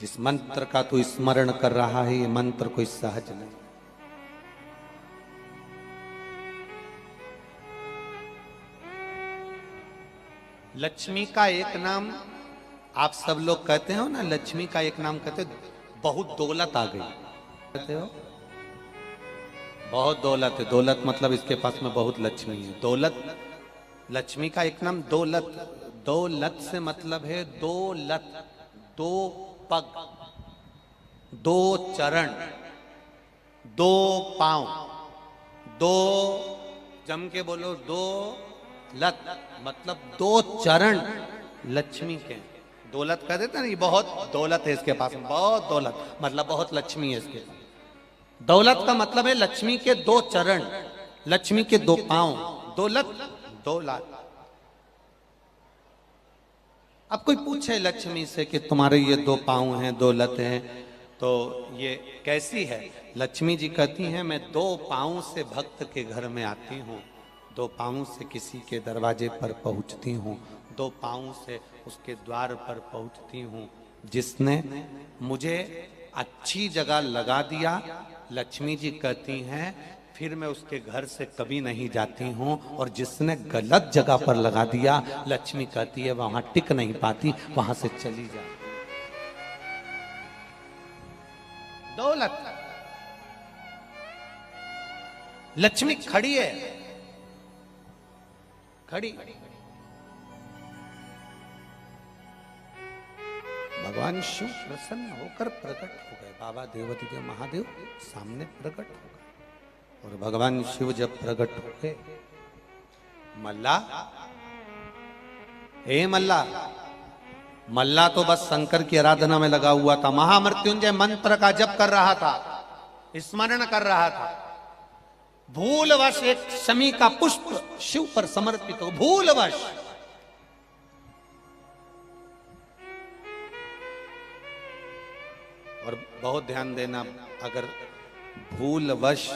S1: जिस मंत्र का तू स्मरण कर रहा है ये मंत्र कोई सहज नहीं। लक्ष्मी का एक नाम आप सब लोग कहते हो ना, लक्ष्मी का एक नाम कहते हो, बहुत दौलत आ गई कहते हो, बहुत दौलत है। दौलत मतलब इसके पास में बहुत लक्ष्मी है। दौलत, लक्ष्मी का एक नाम दौलत। दौलत से मतलब है दो लत, दो पग, दो चरण, दो पांव, दो, जम के बोलो, दो लत मतलब दो चरण लक्ष्मी के। दौलत कह देते ना, ये बहुत दौलत है इसके पास में, बहुत दौलत मतलब बहुत लक्ष्मी है इसके पास। दौलत का मतलब है लक्ष्मी के दो चरण, लक्ष्मी के दो पांव, दौलत, दौलत। अब कोई पूछे लक्ष्मी से कि तुम्हारे ये दो पांव हैं, दौलत हैं, तो ये कैसी है? लक्ष्मी जी कहती हैं, मैं दो पांव से भक्त के घर में आती हूँ, दो पांव से किसी के दरवाजे पर पहुंचती हूँ, दो पांव से उसके द्वार पर पहुंचती हूँ। जिसने मुझे अच्छी जगह लगा दिया, लक्ष्मी जी कहती हैं, फिर मैं उसके घर से कभी नहीं जाती हूँ, और जिसने गलत जगह पर लगा दिया, लक्ष्मी कहती है वहां टिक नहीं पाती, वहां से चली जा। दौलत, लक्ष्मी खड़ी है, खड़ी। भगवान शिव प्रसन्न होकर प्रकट हो गए। बाबा देवाधिदेव महादेव सामने प्रकट हो गए, और भगवान शिव जब प्रकट हो गए मल्ला, हे मल्ला, मल्ला तो बस शंकर की आराधना में लगा हुआ था, महामृत्युंजय मंत्र का जप कर रहा था, स्मरण कर रहा था। भूलवश एक शमी का पुष्प शिव पर समर्पित हो, भूलवश। और बहुत ध्यान देना, अगर भूलवश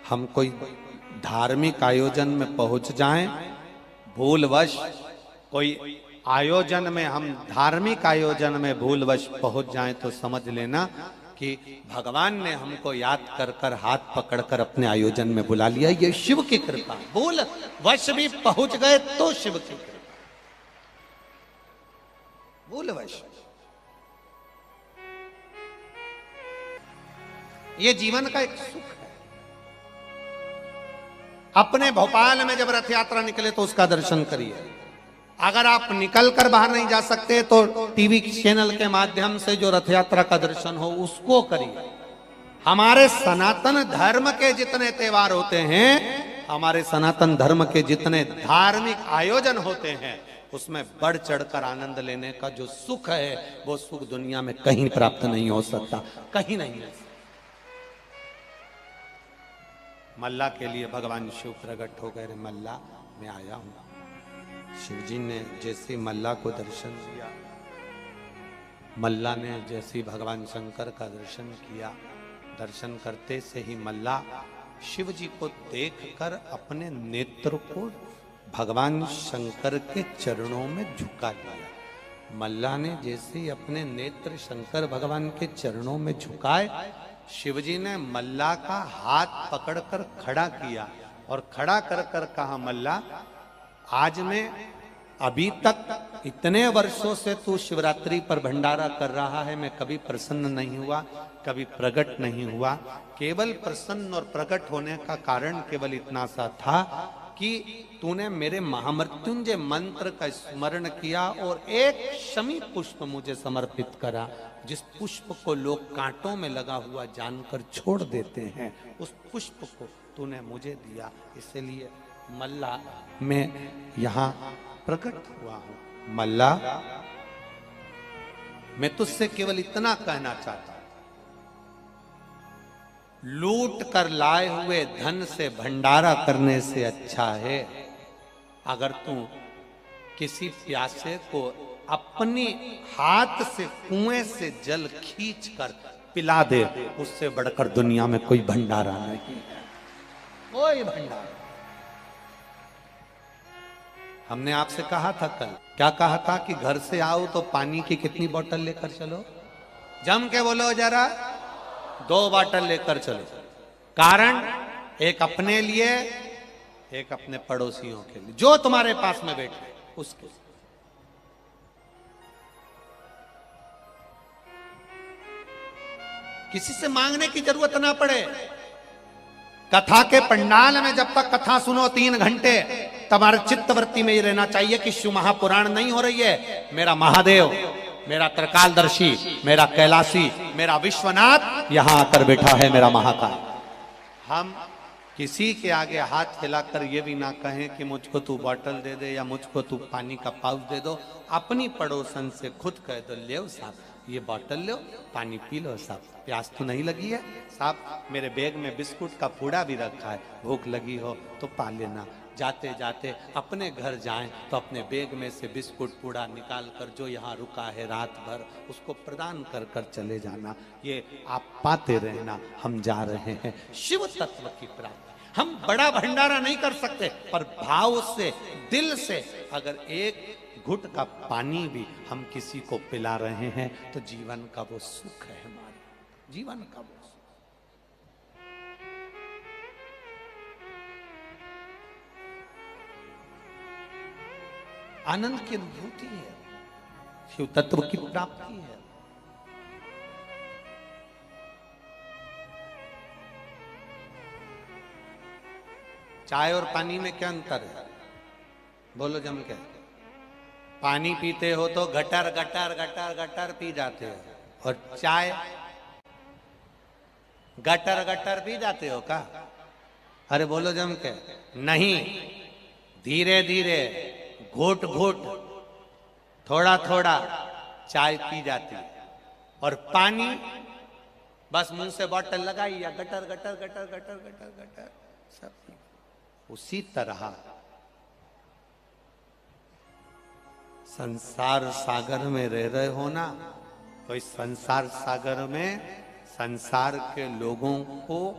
S1: हम कोई धार्मिक आयोजन में पहुंच जाएं, भूलवश कोई आयोजन में, हम धार्मिक आयोजन में भूलवश पहुंच जाएं, तो समझ लेना कि भगवान ने हमको याद कर कर हाथ पकड़कर अपने आयोजन में बुला लिया। ये शिव की कृपा। भूलवश भी पहुंच गए तो शिव की कृपा। भूलवश ये जीवन का एक सुख है। अपने भोपाल में जब रथ यात्रा निकले तो उसका दर्शन करिए। अगर आप निकल कर बाहर नहीं जा सकते तो टीवी चैनल के माध्यम से जो रथ यात्रा का दर्शन हो उसको करिए। हमारे सनातन धर्म के जितने त्योहार होते हैं, हमारे सनातन धर्म के जितने धार्मिक आयोजन होते हैं, उसमें बढ़ चढ़कर आनंद लेने का जो सुख है, वो सुख दुनिया में कहीं प्राप्त नहीं हो सकता, कहीं नहीं है। मल्ला के लिए भगवान शिव प्रकट हो गए। रे मल्ला, मैं आया हूं। शिव जी ने जैसे मल्ला को दर्शन दिया, मल्ला ने जैसे भगवान शंकर का दर्शन किया, दर्शन करते से ही मल्ला शिव जी को देखकर अपने नेत्र को भगवान शंकर के चरणों में झुका लिया। मल्ला ने जैसे ही अपने नेत्र शंकर भगवान के चरणों में झुकाए, शिवजी ने मल्ला का हाथ पकड़कर खड़ा किया और खड़ा कर कर कहा, मल्ला, आज मैं अभी तक इतने वर्षों से तू शिवरात्रि पर भंडारा कर रहा है, मैं कभी प्रसन्न नहीं हुआ, कभी प्रकट नहीं हुआ। केवल प्रसन्न और प्रकट होने का कारण केवल इतना सा था कि तूने मेरे महामृत्युंजय मंत्र का स्मरण किया और एक शमी पुष्प मुझे समर्पित करा, जिस पुष्प को लोग कांटों में लगा हुआ जानकर छोड़ देते हैं, उस पुष्प को तूने मुझे दिया, इसलिए मल्ला मैं यहां प्रकट हुआ हूं। मल्ला, मैं तुझसे केवल इतना कहना चाहता हूं, लूट कर लाए हुए धन से भंडारा करने से अच्छा है अगर तू किसी प्यासे को अपने हाथ से कुएं से जल खींच कर पिला दे, उससे बढ़कर दुनिया में कोई भंडारा नहीं है, कोई भंडारा। हमने आपसे कहा था कल, क्या कहा था कि घर से आओ तो पानी की कितनी बोतल लेकर चलो? जम के बोलो जरा, 2 बोतल लेकर चलो। कारण एक अपने लिए, एक अपने पड़ोसियों के लिए, जो तुम्हारे पास में बैठे उसके। किसी से मांगने की जरूरत ना पड़े। कथा के पंडाल में जब तक कथा सुनो 3 घंटे, तुम्हारे चित्तवृत्ति में ये रहना चाहिए कि शिव महापुराण नहीं हो रही है, मेरा महादेव, मेरा त्रिकालदर्शी, मेरा कैलाशी, मेरा विश्वनाथ यहां आकर बैठा है, मेरा महाकाल। हम किसी के आगे हाथ हिलाकर ये भी ना कहें कि मुझको तू बोतल दे दे या मुझको तू पानी का पाउच दे दो। अपनी पड़ोसन से खुद कह दो, ले साहब ये बोतल लो, पानी पी लो साहब, प्यास तो नहीं लगी है साहब, मेरे बैग में बिस्कुट का पूड़ा भी रखा है, भूख लगी हो तो पा लेना। जाते जाते अपने घर जाएं तो अपने बैग में से बिस्कुट पूड़ा निकाल कर जो यहाँ रुका है रात भर, उसको प्रदान कर कर चले जाना। ये आप पाते रहना, हम जा रहे हैं शिव तत्व की प्राप्ति। हम बड़ा भंडारा नहीं कर सकते, पर भाव से, दिल से अगर एक घुट का पानी भी हम किसी को पिला रहे हैं तो जीवन का वो सुख है, हमारे जीवन का वो सुख। आनंद की अनुभूति है, शिव तत्व की प्राप्ति है। चाय और पानी में क्या अंतर है? बोलो जम के। पानी पीते हो तो gutter gutter gutter gutter P जाते हो, और चाय गटर गटर पी जाते हो का? अरे बोलो जम के। नहीं, धीरे धीरे घोट घोट थोड़ा थोड़ा चाय पी जाती है, और पानी बस मुंह से बॉटल लगाई या gutter gutter gutter gutter gutter gutter सब। उसी तरह संसार सागर में रह रहे हो ना, तो इस संसार सागर में संसार के लोगों को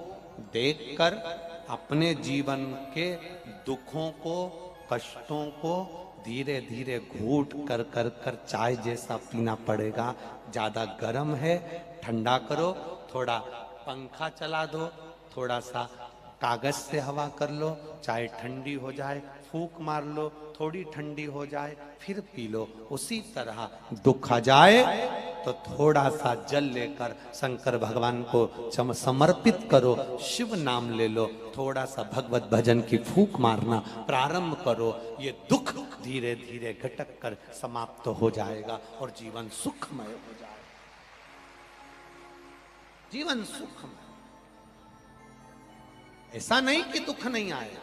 S1: देखकर अपने जीवन के दुखों को, कष्टों को धीरे धीरे घूट कर कर कर चाय जैसा पीना पड़ेगा। ज्यादा गर्म है ठंडा करो, थोड़ा पंखा चला दो, थोड़ा सा कागज से हवा कर लो, चाय ठंडी हो जाए, फूंक मार लो, थोड़ी ठंडी हो जाए, फिर पी लो। उसी तरह दुख आ जाए तो थोड़ा सा जल लेकर शंकर भगवान को समर्पित करो, शिव नाम ले लो, थोड़ा सा भगवत भजन की फूंक मारना प्रारंभ करो। ये दुख धीरे धीरे घटक कर समाप्त हो जाएगा और जीवन सुखमय हो जाएगा। जीवन सुखमय, ऐसा नहीं कि दुख नहीं आएगा।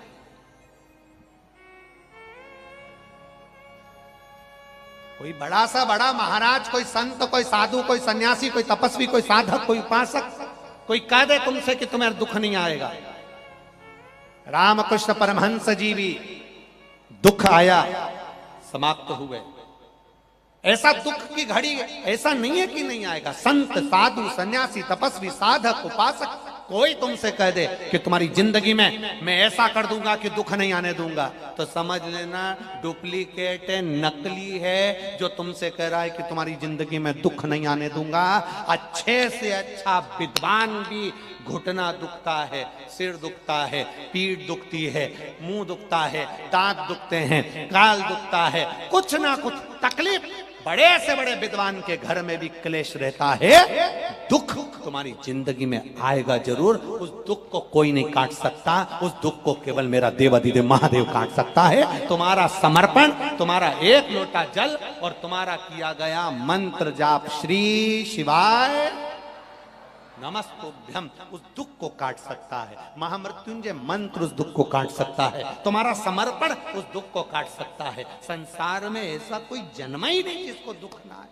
S1: कोई बड़ा सा बड़ा महाराज, कोई संत, कोई साधु, कोई सन्यासी, कोई तपस्वी, कोई साधक, कोई उपासक, कोई कह दे तुमसे कि तुम्हें दुख नहीं आएगा। रामकृष्ण परमहंस जी भी दुख आया, समाप्त हुए। ऐसा दुख की घड़ी ऐसा नहीं है कि नहीं आएगा। संत, साधु, सन्यासी, तपस्वी, साधक, उपासक, कोई तुमसे कह दे कि तुम्हारी जिंदगी में मैं ऐसा कर दूंगा कि दुख नहीं आने दूंगा, तो समझ लेना डुप्लीकेट है, नकली है, जो तुमसे कह रहा है कि तुम्हारी जिंदगी में दुख नहीं आने दूंगा। अच्छे से अच्छा विद्वान भी घुटना दुखता है, सिर दुखता है, पीठ दुखती है, मुंह दुखता है, दांत दुखते हैं, गाल दुखता है, कुछ ना कुछ तकलीफ, बड़े से बड़े विद्वान के घर में भी क्लेश रहता है। दुख तुम्हारी जिंदगी में आएगा जरूर। उस दुख को कोई नहीं काट सकता, उस दुख को केवल मेरा देवाधिदेव महादेव काट सकता है। तुम्हारा समर्पण, तुम्हारा एक लोटा जल और तुम्हारा किया गया मंत्र जाप श्री शिवाय नमस्तुभ्यम उस दुख को काट सकता है। महामृत्युंजय मंत्र उस दुख को काट सकता है। तुम्हारा समर्पण उस दुख को काट सकता है। संसार में ऐसा कोई जन्मा ही नहीं जिसको दुख ना आए।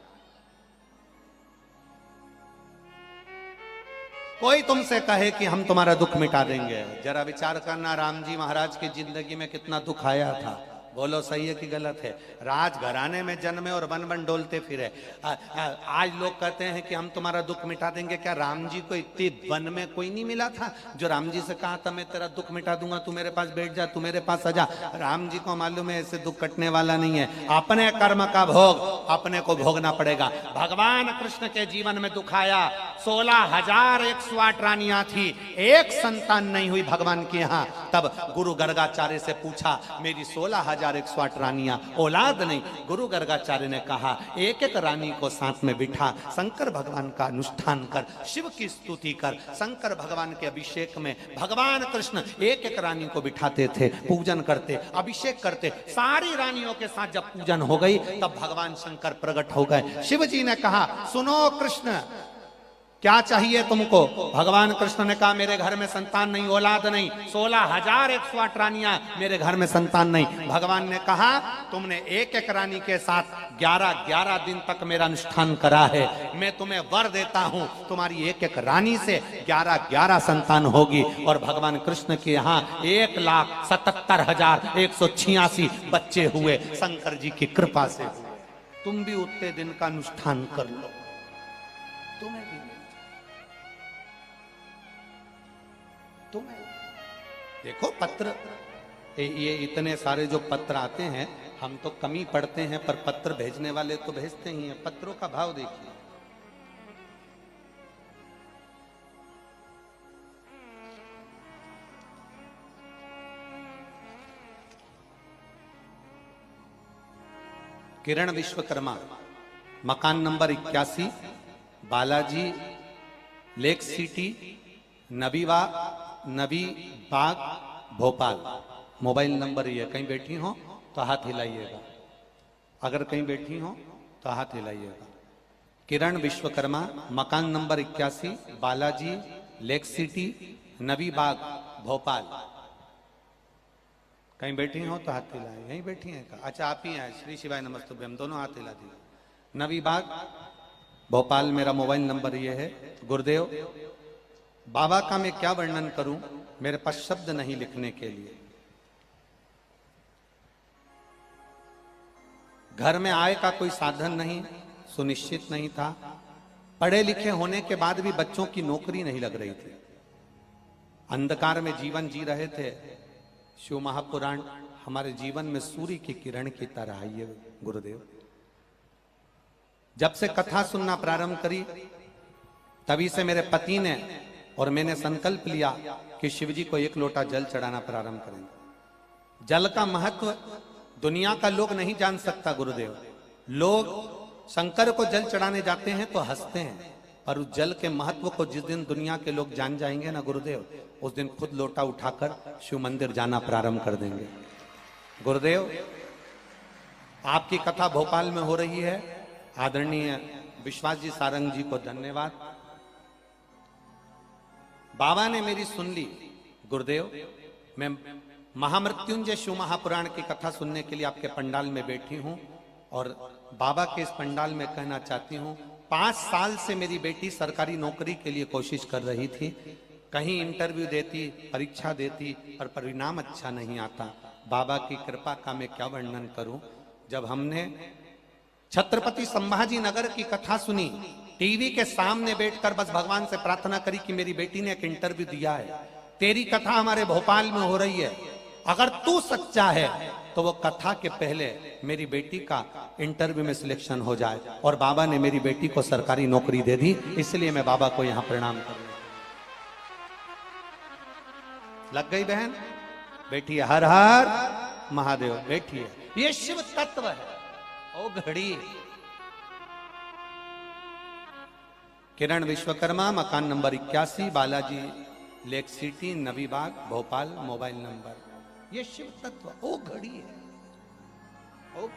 S1: कोई तुमसे कहे कि हम तुम्हारा दुख मिटा देंगे, जरा विचार करना राम जी महाराज की जिंदगी में कितना दुख आया था। बोलो सही है कि गलत है? राजघराने में जन्मे और वन वन डोलते फिरे। आज लोग कहते हैं कि हम तुम्हारा दुख मिटा देंगे। क्या राम जी को इतनी वन में कोई नहीं मिला था जो राम जी से कहा था मैं तेरा दुख मिटा दूंगा, तू मेरे पास बैठ जा, तू मेरे पास आ जा? राम जी को मालूम है ऐसे दुख कटने वाला नहीं है। अपने कर्म का भोग अपने को भोगना पड़ेगा। भगवान कृष्ण के जीवन में दुख आया। 16,108 रानियां थी, एक संतान नहीं हुई भगवान के यहाँ। तब गुरु गर्गाचार्य से पूछा मेरी 16,108 रानियां, औलाद नहीं। गुरु गर्गाचार्य ने कहा एक एक रानी को साथ में बिठा, शंकर भगवान का अनुष्ठान कर, शिव की स्तुति कर। शंकर भगवान के अभिषेक में भगवान कृष्ण एक एक रानी को बिठाते थे, पूजन करते, अभिषेक करते। सारी रानियों के साथ जब पूजन हो गई तब भगवान शंकर प्रकट हो गए। शिव जी ने कहा सुनो कृष्ण क्या चाहिए तुमको? भगवान कृष्ण ने कहा मेरे घर में संतान नहीं, औलाद नहीं, 16,108 रानियां, मेरे घर में संतान नहीं। भगवान ने कहा तुमने एक एक रानी के साथ 11-11 दिन तक मेरा अनुष्ठान करा है, मैं तुम्हें वर देता हूं तुम्हारी एक एक रानी से 11-11 संतान होगी। और भगवान कृष्ण के यहाँ 1,77,186 बच्चे हुए शंकर जी की कृपा से। तुम भी उतने दिन का अनुष्ठान कर लो, तुम्हें भी देखो पत्र, ये इतने सारे जो पत्र आते हैं हम तो कम ही पढ़ते हैं, पर पत्र भेजने वाले तो भेजते ही हैं। पत्रों का भाव देखिए। किरण विश्वकर्मा, मकान नंबर 81, बालाजी लेक सिटी, नबी बाग, भोपाल। मोबाइल नंबर ये, कहीं बैठी हो तो हाथ हिलाइएगा, अगर कहीं बैठी हो तो हाथ हिलाइएगा। किरण विश्वकर्मा, मकान नंबर 81, बालाजी लेक सिटी, नबी बाग, भोपाल। कहीं बैठी हो तो हाथ हिलाए, यहीं बैठी हैं का? अच्छा आप ही हैं। श्री शिवाय नमस्तुभ्यम, हम दोनों हाथ हिला दिए। नवी बाग भोपाल, मेरा मोबाइल नंबर ये है। गुरुदेव बाबा का मैं क्या वर्णन करूं, मेरे पास शब्द नहीं लिखने के लिए। घर में आय का कोई साधन नहीं, सुनिश्चित नहीं था। पढ़े लिखे होने के बाद भी बच्चों की नौकरी नहीं लग रही थी। अंधकार में जीवन जी रहे थे। शिव महापुराण हमारे जीवन में सूर्य की किरण की तरह आई है गुरुदेव। जब से कथा सुनना प्रारंभ करी तभी से मेरे पति ने और मैंने संकल्प लिया कि शिव जी को 1 लोटा जल चढ़ाना प्रारंभ करेंगे। जल का महत्व दुनिया का लोग नहीं जान सकता गुरुदेव। लोग शंकर को जल चढ़ाने जाते हैं तो हंसते हैं, पर उस जल के महत्व को जिस दिन दुनिया के लोग जान जाएंगे ना गुरुदेव, उस दिन खुद लोटा उठाकर शिव मंदिर जाना प्रारंभ कर देंगे। गुरुदेव आपकी कथा भोपाल में हो रही है। आदरणीय विश्वास जी सारंग जी को धन्यवाद। बाबा ने मेरी सुन ली। गुरुदेव मैं महामृत्युंजय शिव महापुराण की कथा सुनने के लिए आपके पंडाल में बैठी हूं और बाबा के इस पंडाल में कहना चाहती हूं, 5 साल से मेरी बेटी सरकारी नौकरी के लिए कोशिश कर रही थी। कहीं इंटरव्यू देती, परीक्षा देती, पर परिणाम अच्छा नहीं आता। बाबा की कृपा का मैं क्या वर्णन करूं। जब हमने छत्रपति संभाजी नगर की कथा सुनी, टीवी के सामने बैठकर बस भगवान से प्रार्थना करी कि मेरी बेटी ने एक इंटरव्यू दिया है, तेरी कथा हमारे भोपाल में हो रही है, अगर तू सच्चा है तो वो कथा के पहले मेरी बेटी का इंटरव्यू में सिलेक्शन हो जाए। और बाबा ने मेरी बेटी को सरकारी नौकरी दे दी। इसलिए मैं बाबा को यहां प्रणाम कर रहा हूं। लग गई बहन? बैठी है। हर हर महादेव। बैठी है। ये शिव तत्व है। ओ घड़ी। किरण विश्वकर्मा, मकान number 81, Balaji lake city, Navi Bagh, Bhopal. Mobile number. ये शिव तत्व ओ घड़ी है। ओ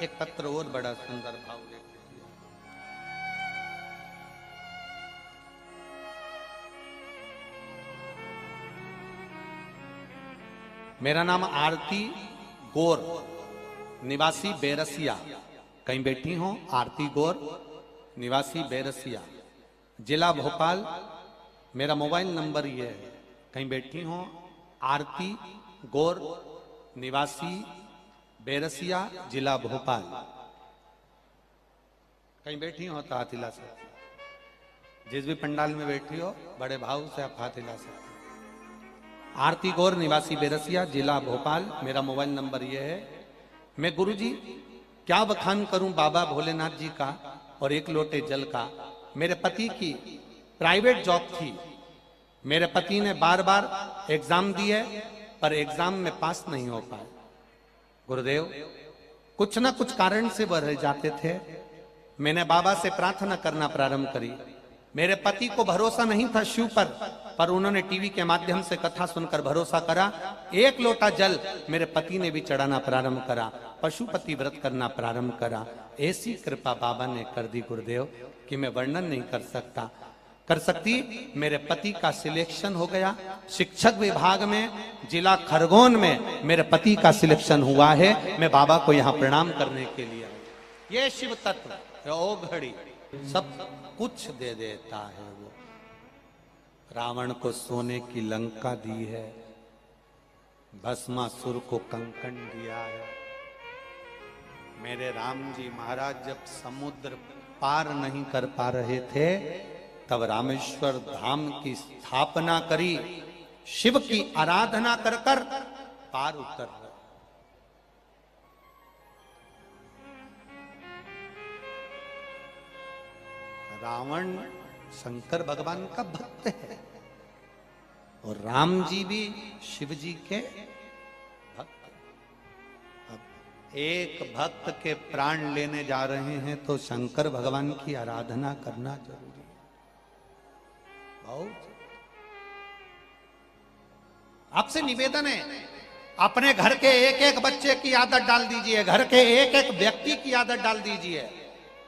S1: एक पत्र और बड़ा सुंदर भाव लेते। मेरा नाम आरती गौर, निवासी बेरसिया। कहीं बैठी हो? आरती गौर, निवासी बेरसिया, जिला भोपाल। मेरा मोबाइल नंबर ये है। कहीं बैठी हो? आरती गौर, निवासी बेरसिया, जिला भोपाल। कहीं बैठी हो तो हाथ हिला सकते। जिस भी पंडाल में बैठी हो बड़े भाव से आप हाथ हिला सकते। आरती गौर, निवासी बेरसिया, जिला भोपाल। मेरा मोबाइल नंबर यह है। मैं गुरुजी क्या बखान करूं बाबा भोलेनाथ जी का और 1 लोटे जल का। मेरे पति की प्राइवेट जॉब थी। मेरे पति ने बार बार एग्जाम दिए पर एग्जाम में पास नहीं हो पाए। गुरुदेव कुछ ना कुछ कारण से वह रह जाते थे। मैंने बाबा से प्रार्थना करना प्रारंभ करी। मेरे पति को भरोसा नहीं था शिव पर उन्होंने टीवी के माध्यम से कथा सुनकर भरोसा करा। 1 लोटा जल मेरे पति ने भी चढ़ाना प्रारंभ करा, पशुपति व्रत करना प्रारंभ करा। ऐसी कृपा बाबा ने कर दी गुरुदेव कि मैं वर्णन नहीं कर सकती। मेरे पति का सिलेक्शन हो गया। शिक्षक विभाग में जिला खरगोन में मेरे पति का सिलेक्शन हुआ है। मैं बाबा को यहाँ प्रणाम करने के लिए आया। ये शिव तत्व ओ घड़ी सब कुछ दे देता है। वो रावण को सोने की लंका दी है, भस्मासुर को कंकण दिया है। मेरे राम जी महाराज जब समुद्र पार नहीं कर पा रहे थे तब रामेश्वर धाम की स्थापना करी। शिव की आराधना कर कर पार उतर रहे। रावण शंकर भगवान का भक्त है और राम जी भी शिव जी के भक्त। अब एक भक्त के प्राण लेने जा रहे हैं तो शंकर भगवान की आराधना करना जरूरी है। बहुत आपसे निवेदन है, अपने घर के एक एक बच्चे की आदत डाल दीजिए, घर के एक एक व्यक्ति की आदत डाल दीजिए।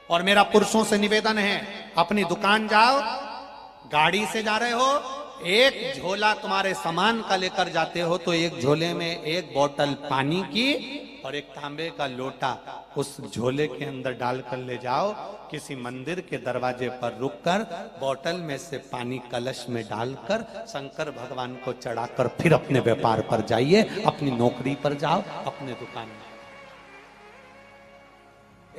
S1: और मेरा पुरुषों से निवेदन है, अपनी दुकान जाओ, गाड़ी से जा रहे हो, एक झोला तुम्हारे सामान का लेकर जाते हो तो एक झोले में एक बोतल पानी की और एक तांबे का लोटा उस झोले के अंदर डालकर ले जाओ। किसी मंदिर के दरवाजे पर रुककर बोतल में से पानी कलश में डालकर शंकर भगवान को चढ़ाकर फिर अपने व्यापार पर जाइए, अपनी नौकरी पर जाओ, अपने दुकान में।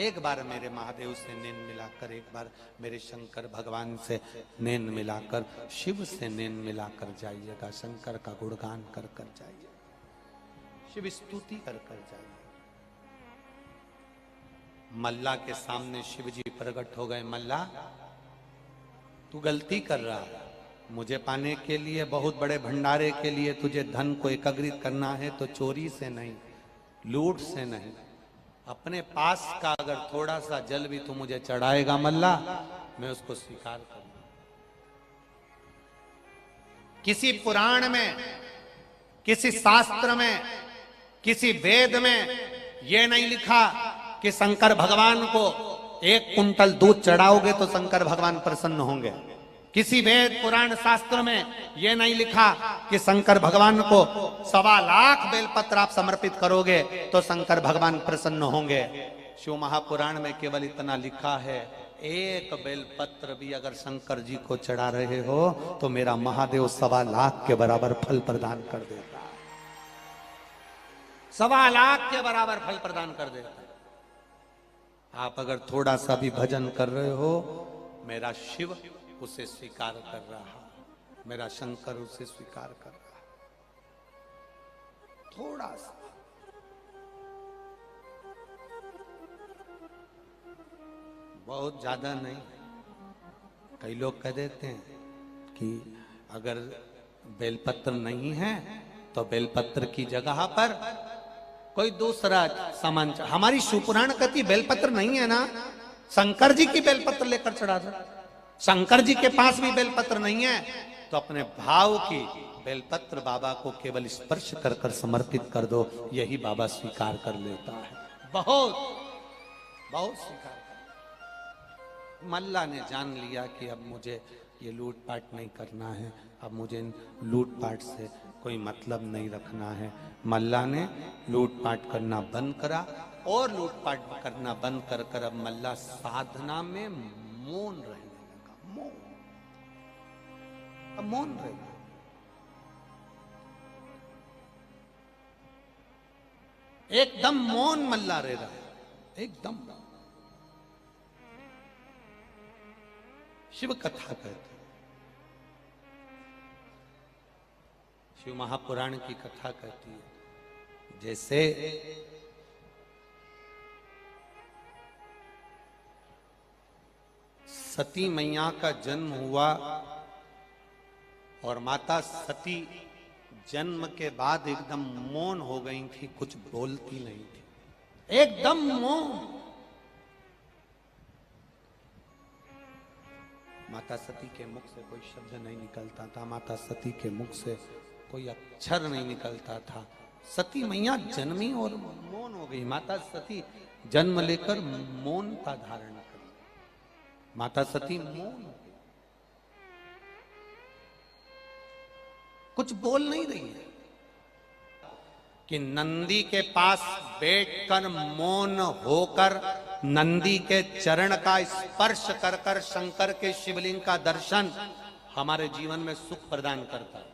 S1: एक बार मेरे महादेव से नैन मिलाकर, एक बार मेरे शंकर भगवान से नैन मिलाकर, शिव से नैन मिलाकर जाइएगा। शंकर का गुणगान कर कर जाइए, शिव स्तुति कर कर जाइए। मल्ला के सामने शिव जी प्रकट हो गए। मल्ला, तू गलती कर रहा है। मुझे पाने के लिए, बहुत बड़े भंडारे के लिए तुझे धन को एकत्रित करना है तो चोरी से नहीं, लूट से नहीं, अपने पास का अगर थोड़ा सा जल भी तू मुझे चढ़ाएगा मल्ला, मैं उसको स्वीकार करूंगा। किसी पुराण में, किसी शास्त्र में, किसी वेद में यह नहीं लिखा कि शंकर भगवान को 1 कुंटल दूध चढ़ाओगे तो शंकर भगवान प्रसन्न होंगे। किसी वेद पुराण शास्त्र में यह नहीं लिखा कि शंकर भगवान को 1.25 लाख बेलपत्र आप समर्पित करोगे तो शंकर भगवान प्रसन्न होंगे। शिव महापुराण में केवल इतना लिखा है, 1 बेलपत्र भी अगर शंकर जी को चढ़ा रहे हो तो मेरा महादेव 1.25 लाख के बराबर फल प्रदान कर देता है। 1.25 लाख के बराबर फल प्रदान कर देता है। आप अगर थोड़ा सा भी भजन कर रहे हो, मेरा शिव उसे स्वीकार कर रहा, मेरा शंकर उसे स्वीकार कर रहा। थोड़ा सा, बहुत ज्यादा नहीं। कई लोग कह देते हैं कि अगर बेलपत्र नहीं है तो बेलपत्र की जगह पर कोई दूसरा सामान। हमारी शिवपुराण कहती बेलपत्र नहीं है ना, शंकर जी की बेलपत्र लेकर चढ़ा दो। शंकर जी के पास भी बेलपत्र नहीं है तो अपने भाव की बेलपत्र बाबा को केवल स्पर्श कर कर समर्पित कर दो, यही बाबा स्वीकार कर लेता है। बहुत बहुत स्वीकार कर। मल्ला ने जान लिया कि अब मुझे ये लूटपाट नहीं करना है, अब मुझे लूटपाट से कोई मतलब नहीं रखना है। मल्ला ने लूटपाट करना बंद करा और लूटपाट करना बंद कर कर अब मल्ला साधना में मौन रहने लगा। मौन, अब मौन रहेगा। एकदम मौन मल्ला रह रहा है, एकदम। शिव कथा कहते, शिव महापुराण की कथा कहती है, जैसे सती मैया का जन्म हुआ और माता सती जन्म के बाद एकदम मौन हो गई थी, कुछ बोलती नहीं थी, एकदम मौन। माता सती के मुख से कोई शब्द नहीं निकलता था, माता सती के मुख से कोई अक्षर नहीं निकलता था। सती मैया जन्मी और मौन हो गई। माता सती जन्म लेकर मौनता धारण करी। माता सती मौन हो गई, कुछ बोल नहीं रही है कि नंदी के पास बैठकर मौन होकर नंदी के चरण का स्पर्श कर कर शंकर के शिवलिंग का दर्शन हमारे जीवन में सुख प्रदान करता है।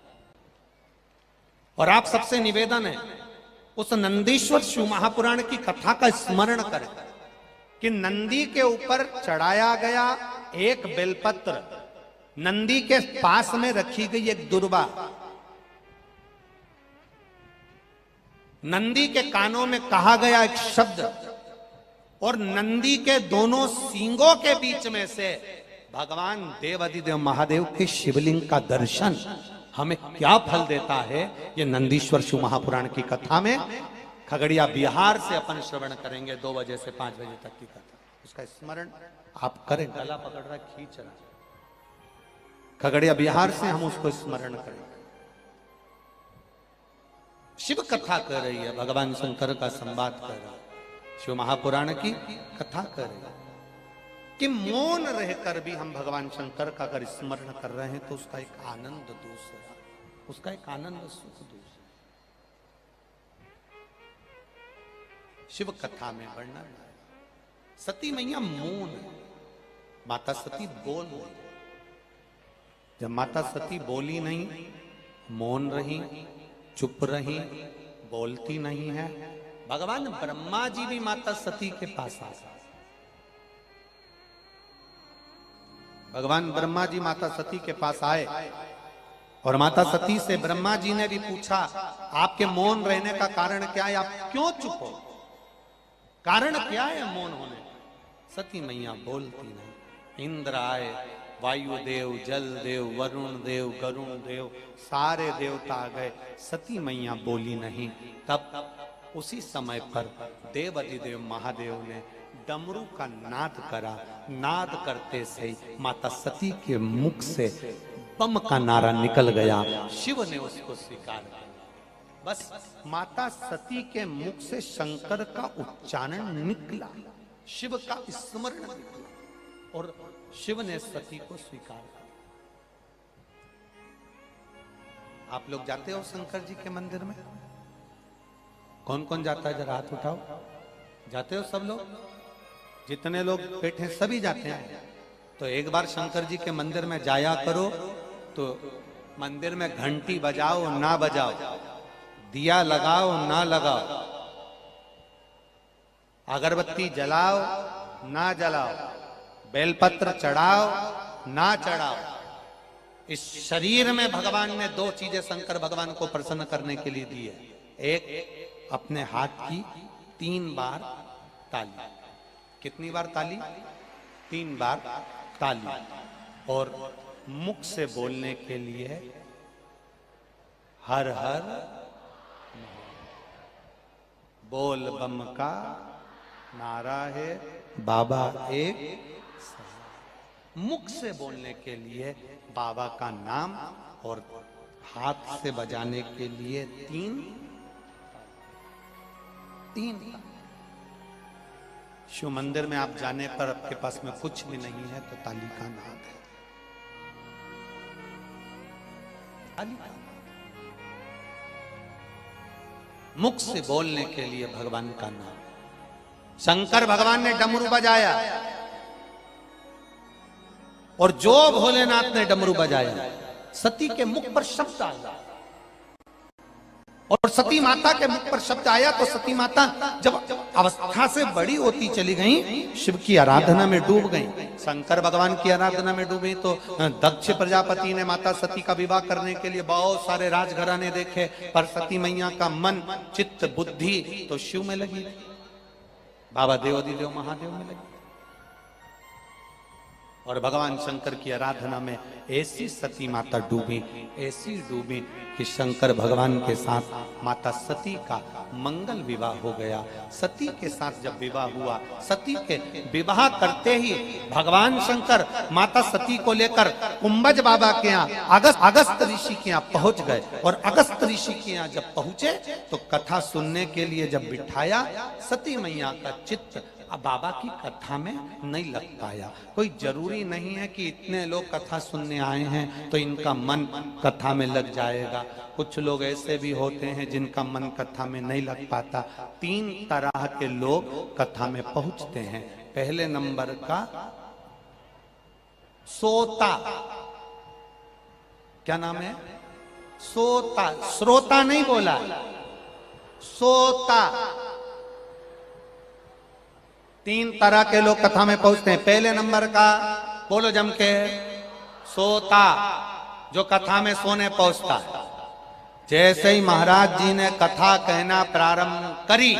S1: और आप सबसे निवेदन है, उस नंदीश्वर शिव महापुराण की कथा का स्मरण करें कि नंदी के ऊपर चढ़ाया गया एक बेलपत्र, नंदी के पास में रखी गई एक दुर्वा, नंदी के कानों में कहा गया एक शब्द और नंदी के दोनों सींगों के बीच में से भगवान देवाधिदेव महादेव के शिवलिंग का दर्शन हमें क्या फल देता है, ये नंदीश्वर शिव महापुराण की कथा में खगड़िया बिहार से अपन श्रवण करेंगे 2 बजे से 5 बजे तक की कथा। उसका स्मरण आप करें, गला पकड़ रहा, खींच रहा, खगड़िया बिहार से हम उसको स्मरण करेंगे। शिव कथा कर रही है, भगवान शंकर का संवाद कर रहा है, शिव महापुराण की कथा कर रही है। कि मौन रहकर भी हम भगवान शंकर का अगर स्मरण कर रहे हैं तो उसका एक आनंद दूसरा, उसका एक आनंद सुख दूसरा। शिव कथा में वर्णन है, सती मैया मौन, माता सती बोल नहीं। जब माता सती बोली नहीं, मौन रही, चुप रही, बोलती नहीं है, भगवान ब्रह्मा जी भी माता सती के पास आ गए। भगवान ब्रह्मा जी माता सती के पास आए और माता सती से ब्रह्मा जी ने भी पूछा, आपके मौन रहने का कारण क्या है, आप क्यों चुप हो, कारण क्या है मौन होने का? सती मैया बोलती नहीं। इंद्र आए, वायुदेव, जल देव, वरुण देव, गरुण देव, सारे देवता आ गए, सती मैया बोली नहीं। तब उसी समय पर देवाधिदेव महादेव ने डमरू का नाद करा। नाद करते से माता सती के मुख से बम का नारा निकल गया। शिव ने उसको स्वीकार किया। बस माता सती के मुख से शंकर का उच्चारण निकला, शिव का स्मरण निकला और शिव ने सती को स्वीकार किया। आप लोग जाते हो शंकर जी के मंदिर में? कौन कौन जाता है, जरा हाथ उठाओ। जाते हो सब लोग? जितने लोग बैठे हैं सभी जाते हैं। तो एक बार शंकर जी के मंदिर में जाया करो, तो मंदिर में घंटी बजाओ ना बजाओ, दिया लगाओ ना लगाओ, अगरबत्ती जलाओ ना जलाओ, बेलपत्र चढ़ाओ ना चढ़ाओ, इस शरीर में भगवान ने दो चीजें शंकर भगवान को प्रसन्न करने के लिए दी है। एक, अपने हाथ की 3 बार ताली। कितनी बार ताली? 3 बार ताली। और मुख से बोलने के लिए हर हर बोल बम का नारा है, बाबा एक। मुख से बोलने के लिए बाबा का नाम और हाथ से बजाने के लिए 3 शिव मंदिर में आप जाने पर आपके पास में कुछ भी नहीं है तो ताली का नाद है। ताली का मुख से बोलने के लिए भगवान का नाम। शंकर भगवान ने डमरू बजाया और जो भोलेनाथ ने डमरू बजाया, सती के मुख पर शब्द आया और सती माता के मुख पर शब्द आया तो सती माता जब अवस्था से बड़ी होती चली गई, शिव की आराधना में डूब गई। शंकर भगवान की आराधना में डूबी तो दक्ष प्रजापति ने माता सती का विवाह करने के लिए बहुत सारे राजघराने देखे, पर सती मैया का मन, चित्त, बुद्धि तो शिव में लगी, बाबा देवाधिदेव महादेव में लगी। और भगवान शंकर की आराधना में ऐसी सती माता डूबी, ऐसी डूबी कि शंकर भगवान के साथ माता सती का मंगल विवाह हो गया। सती के साथ जब विवाह हुआ, सती के विवाह करते ही भगवान शंकर माता सती को लेकर कुंभज बाबा के यहाँ, अगस्त ऋषि के यहाँ पहुंच गए। और अगस्त ऋषि के यहाँ जब पहुंचे तो कथा सुनने के लिए जब बिठाया, सती मैया का चित्त अब बाबा की कथा में नहीं लग पाया। कोई जरूरी नहीं है कि इतने लोग कथा सुनने आए हैं तो इनका मन कथा में लग जाएगा। कुछ लोग ऐसे भी होते हैं जिनका मन कथा में नहीं लग पाता। 3 तरह के लोग कथा में पहुंचते हैं। पहले नंबर का सोता, क्या नाम है? सोता, श्रोता नहीं बोला, सोता। 3 तरह के लोग कथा में पहुंचते हैं। पहले नंबर का, बोलो जम के, सोता, जो कथा में सोने पहुंचता है। जैसे ही महाराज जी ने कथा कहना प्रारंभ करी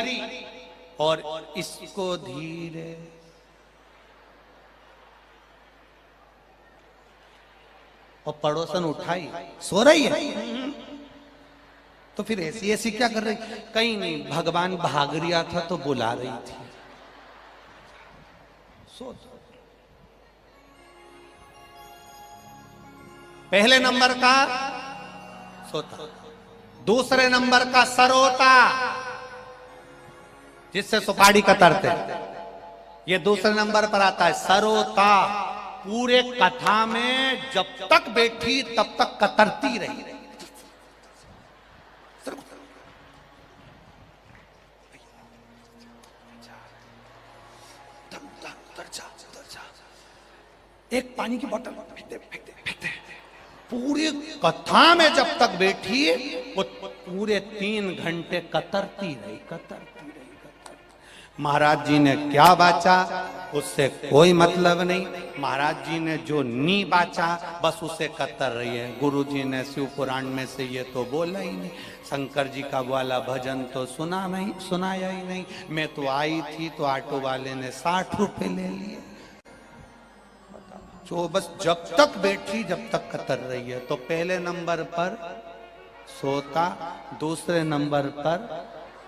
S1: और इसको धीरे और पड़ोसन उठाई, सो रही है तो फिर ऐसी ऐसी क्या कर रही? कहीं नहीं, भगवान भाग रिया था तो बुला रही थी। पहले नंबर का सोता। दूसरे नंबर का सरोता, जिससे सुपारी कतरते। ये दूसरे नंबर पर आता है सरोता। पूरे कथा में जब तक बैठी तब तक कतरती रही। एक पानी की बोतल फेंकते। पूरी कथा में जब तक बैठी वो पूरे 3 घंटे कतरती रही। महाराज जी ने क्या बाचा उससे कोई मतलब नहीं। महाराज जी ने जो नी बाचा बस उसे कतर रही है। गुरु जी ने शिव पुराण में से ये तो बोला ही नहीं। शंकर जी का वाला भजन तो सुनाया ही नहीं। मैं तो आई थी तो ऑटो वाले ने 60 रुपए ले लिए। जो बस जब तक बैठी जब तक कतर रही है। तो पहले नंबर पर सोता, दूसरे नंबर पर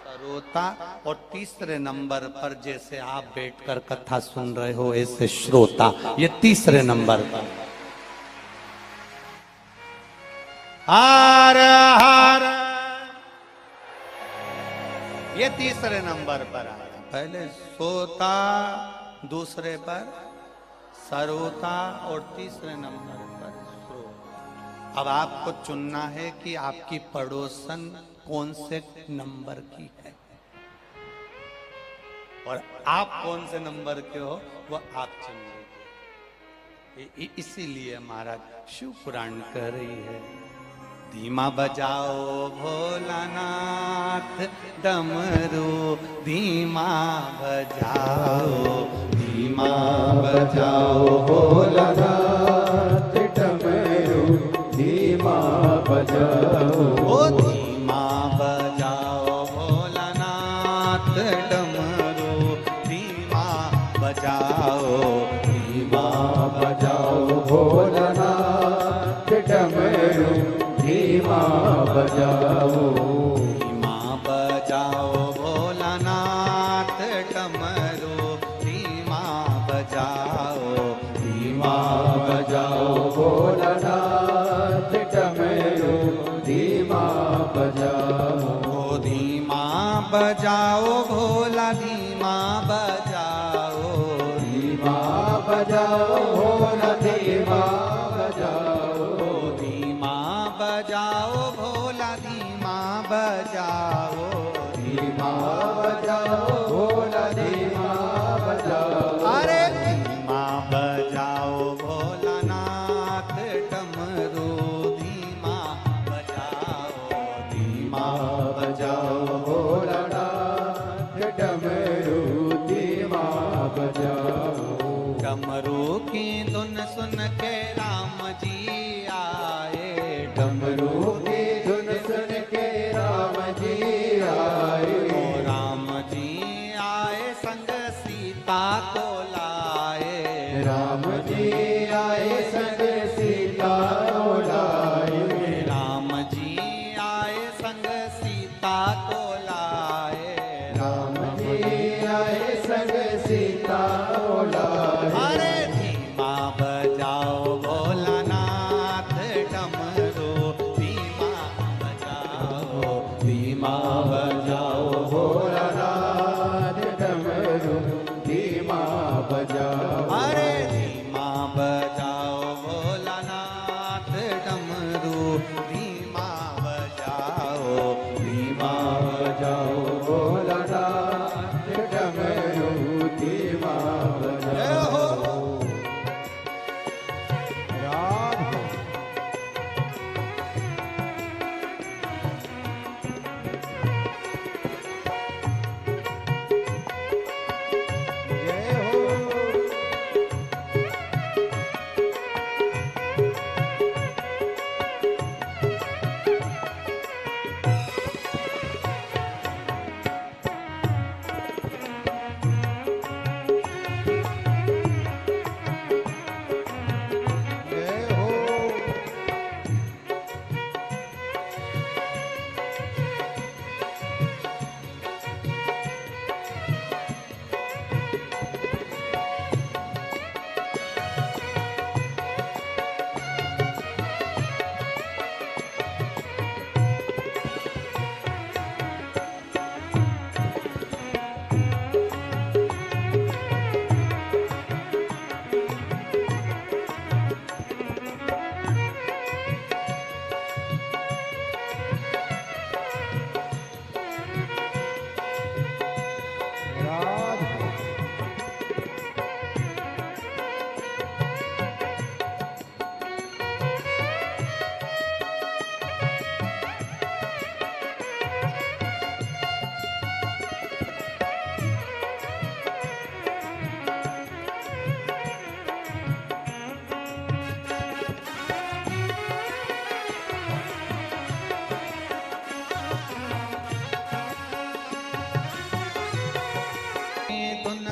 S1: सरोता और तीसरे नंबर पर जैसे आप बैठकर कथा सुन रहे हो ऐसे श्रोता। ये तीसरे नंबर पर। हर हर ये तीसरे नंबर पर आया। पहले सोता, दूसरे पर सरोता और तीसरे नंबर पर श्रोता। अब आपको चुनना है कि आपकी पड़ोसन कौन से नंबर की है और आप कौन से नंबर के हो वो आप चुन लीजिए। इसीलिए महाराज शिव पुराण कह रही है धीमा बजाओ भोलानाथ डमरू धीमा बजाओ। धीमा बजाओ भोलानाथ डमरू धीमा बजाओ। ओ धीमा बजाओ भोलानाथ डमरू धीमा बजाओ। धीमा बजाओ भोलानाथ डमरू धीमा बजाओ। धीमा बजाओ भोलानाथ डमरू धीमा बजाओ। धीमा बजाओ भोलानाथ डमरू धीमा बजाओ। धीमा बजाओ भोला धीमा बजाओ। धीमा बजाओ भोला धीमा बजाओ। धीमा बजाओ भोला धीमा बजाओ। धीमा बजाओ भोला धीमा बजाओ। अरे धीमा बजाओ भोलानाथ डमरू धीमा बजाओ। धीमा बजाओ भोलानाथ डमरू धीमा बजाओ। डमरू की धुन सुन के राम जी आए। डमरू की धुन सुन के राम जी आए। ओ राम जी आए संग सीता को लाए। राम जी आए संग सीता को लाए। राम जी आए संग सीता को लाए। राम जी आए संग सीता को लाए। अरे धीमा बजाओ भोलानाथ डमरू धीमा बजाओ। धीमा बजाओ भोलानाथ डमरू धीमा बजाओ। अरे धीमा बजाओ भोलानाथ डमरू धीमा बजाओ। धीमा बजाओ भोलानाथ डमरू धीमा बजाओ।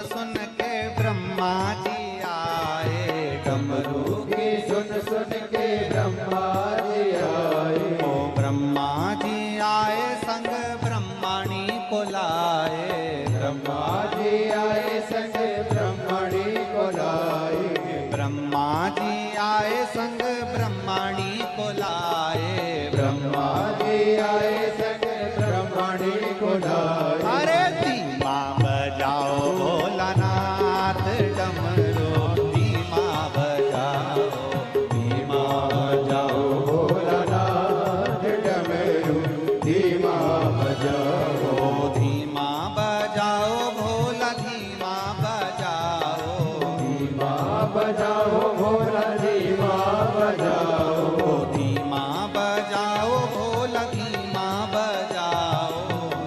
S1: सुन के ब्रह्मा जी आए, डमरू
S2: की सुन सुन के ब्रह्मा जी आए।
S1: ओ ब्रह्मा जी आए संग ब्रह्मणी को लाए,
S2: ब्रह्मा जी आए संग ब्रह्मणी को लाए।
S1: ब्रह्मा जी आए संग ब्रह्मणी को लाए,
S2: ब्रह्मा जी आए संग ब्रह्मणी को लाए।
S1: अरे धीमा बजाओ भोलानाथ डमरू, धीमा बजाओ, धीमा
S2: बजाओ भोलानाथ डमरू, धीमा बजाओ।
S1: धीमा बजाओ भोला, धीमा बजाओ,
S2: धीमा बजाओ भोला, धीमा बजाओ।
S1: धीमा बजाओ भोला, धीमा बजाओ,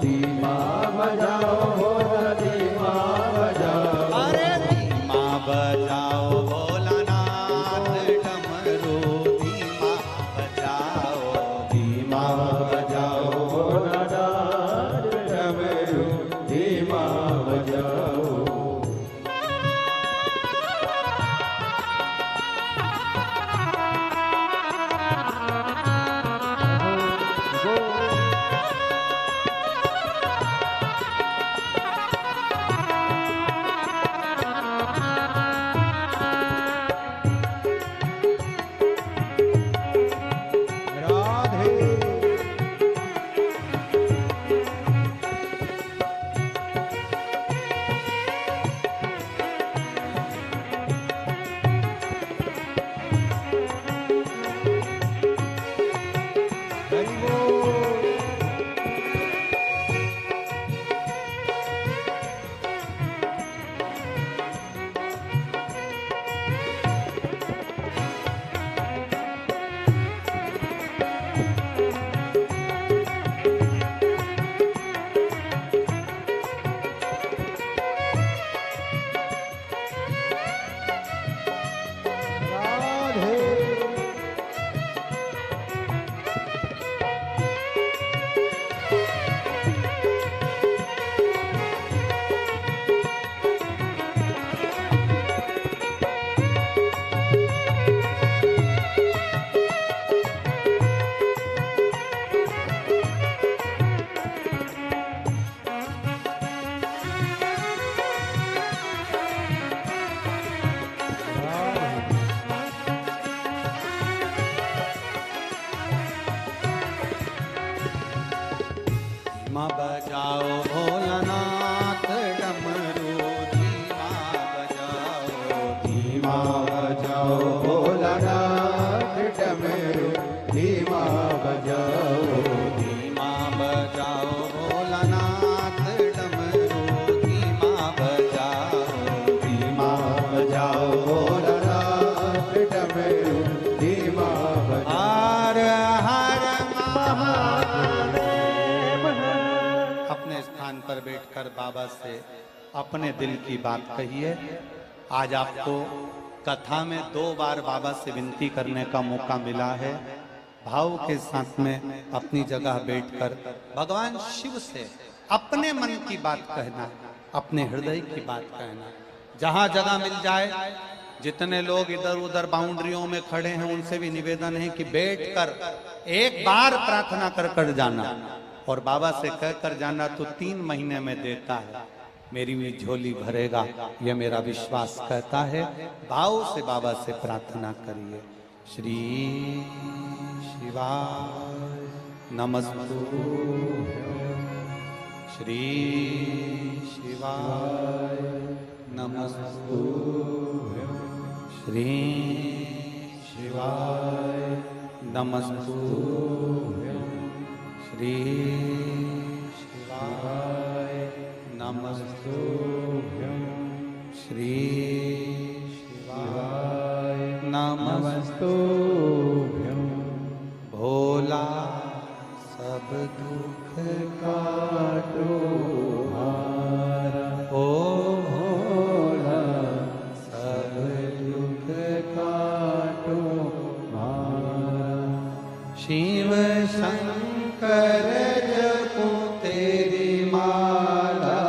S2: धीमा बजाओ भोला, धीमा बजाओ।
S1: अरे धीमा बजाओ भोलानाथ डमरू, धीमा बजाओ,
S2: धीमा बजाओ भोलानाथ डमरू, धीमा बजाओ।
S1: धीमा बजाओ भोलानाथ डमरू, धीमा बजाओ,
S2: धीमा बजाओ भोलानाथ डमरू, धीमा बजाओ।
S1: धीमा बजाओ भोलानाथ डमरू, धीमा बजाओ,
S2: धीमा बजाओ भोलानाथ डमरू, धीमा बजाओ।
S1: हर महादेव। अपने स्थान पर बैठकर बाबा से अपने दिल की बात कहिए। आज आपको कथा में 2 बार बाबा से विनती करने का मौका मिला है। भाव के साथ में अपनी जगह बैठकर भगवान शिव से अपने मन की बात कहना, अपने हृदय की बात कहना। जहां जगह मिल जाए, जितने लोग इधर उधर बाउंड्रियों में खड़े हैं उनसे भी निवेदन है कि बैठकर एक बार प्रार्थना कर कर जाना, और बाबा से कह कर जाना तो 3 महीने में देता है, मेरी भी झोली भरेगा, यह मेरा विश्वास कहता है। भाव से बाबा से प्रार्थना करिए। श्री शिवाय नमस्तुभ्यं, श्री शिवाय नमस्तुभ्यं, श्री शिवाय नमस्तुभ्यं, श्री शिवाय नमस्तुभ्यं, श्री शिवाय नमस्तुभ्यं। भोला सब दुख काटो हारा, ओ भोला सब दुख काटो हारा। शिव शंकर जपो तेरी माला,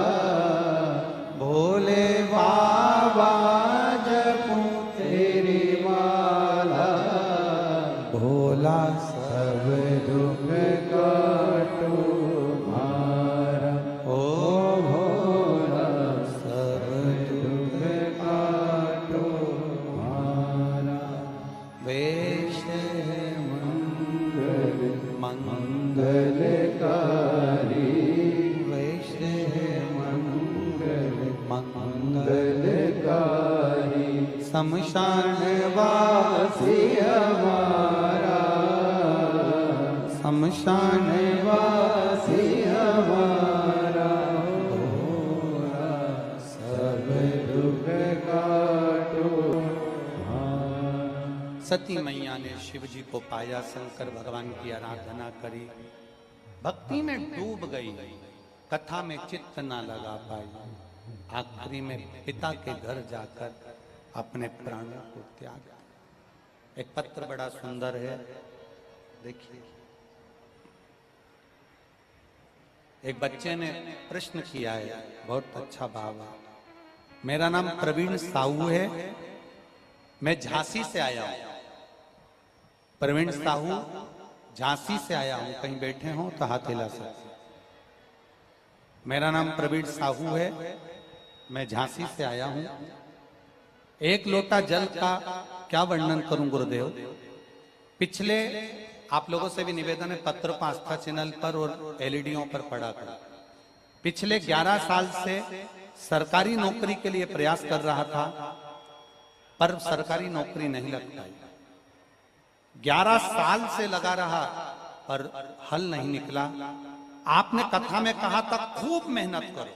S1: भोले शमशान
S2: वासी हमारा,
S1: शमशान
S2: वासी हमारा, सब दुख काटो।
S1: सती मैया ने शिव जी को पाया, शंकर भगवान की आराधना करी, भक्ति में डूब गई, कथा में चित्त ना लगा पाई। आखिरी में पिता के घर जाकर अपने प्राणों को त्यागा। एक पत्र बड़ा सुंदर है, देखिए। एक बच्चे ने प्रश्न किया है, बहुत अच्छा भाव है। मेरा नाम प्रवीण साहू है, मैं झांसी से आया हूं। प्रवीण साहू, झांसी से आया हूं। कहीं बैठे हो तो हाथ हिला सकते। मेरा नाम प्रवीण साहू है, मैं झांसी से आया हूं। एक लोटा जल का क्या वर्णन करूं गुरुदेव। पिछले आप लोगों से भी निवेदन है, पत्र को आस्था चैनल पर और एलईडीओं पर पढ़ा कर। पिछले 11 साल से सरकारी नौकरी के लिए प्रयास कर रहा था, पर सरकारी नौकरी नहीं लग पाई। 11 साल से लगा रहा, पर हल नहीं निकला। आपने कथा में कहा था खूब मेहनत करो,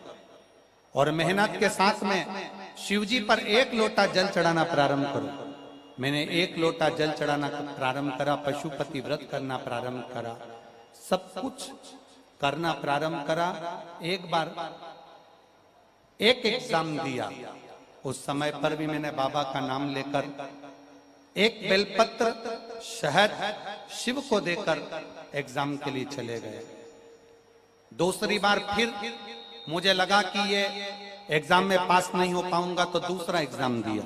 S1: और मेहनत के साथ में शिवजी पर एक लोटा जल चढ़ाना प्रारंभ करो। मैंने एक लोटा जल चढ़ाना प्रारंभ करा, पशुपति व्रत करना प्रारंभ करा, सब कुछ करना प्रारंभ करा। एक बार एक एग्जाम दिया, उस समय पर भी मैंने बाबा का नाम लेकर एक बेलपत्र शहद शिव को देकर एग्जाम के लिए चले गए। दूसरी बार फिर मुझे लगा कि ये एग्जाम में पास नहीं हो पाऊंगा, तो दूसरा एग्जाम दिया।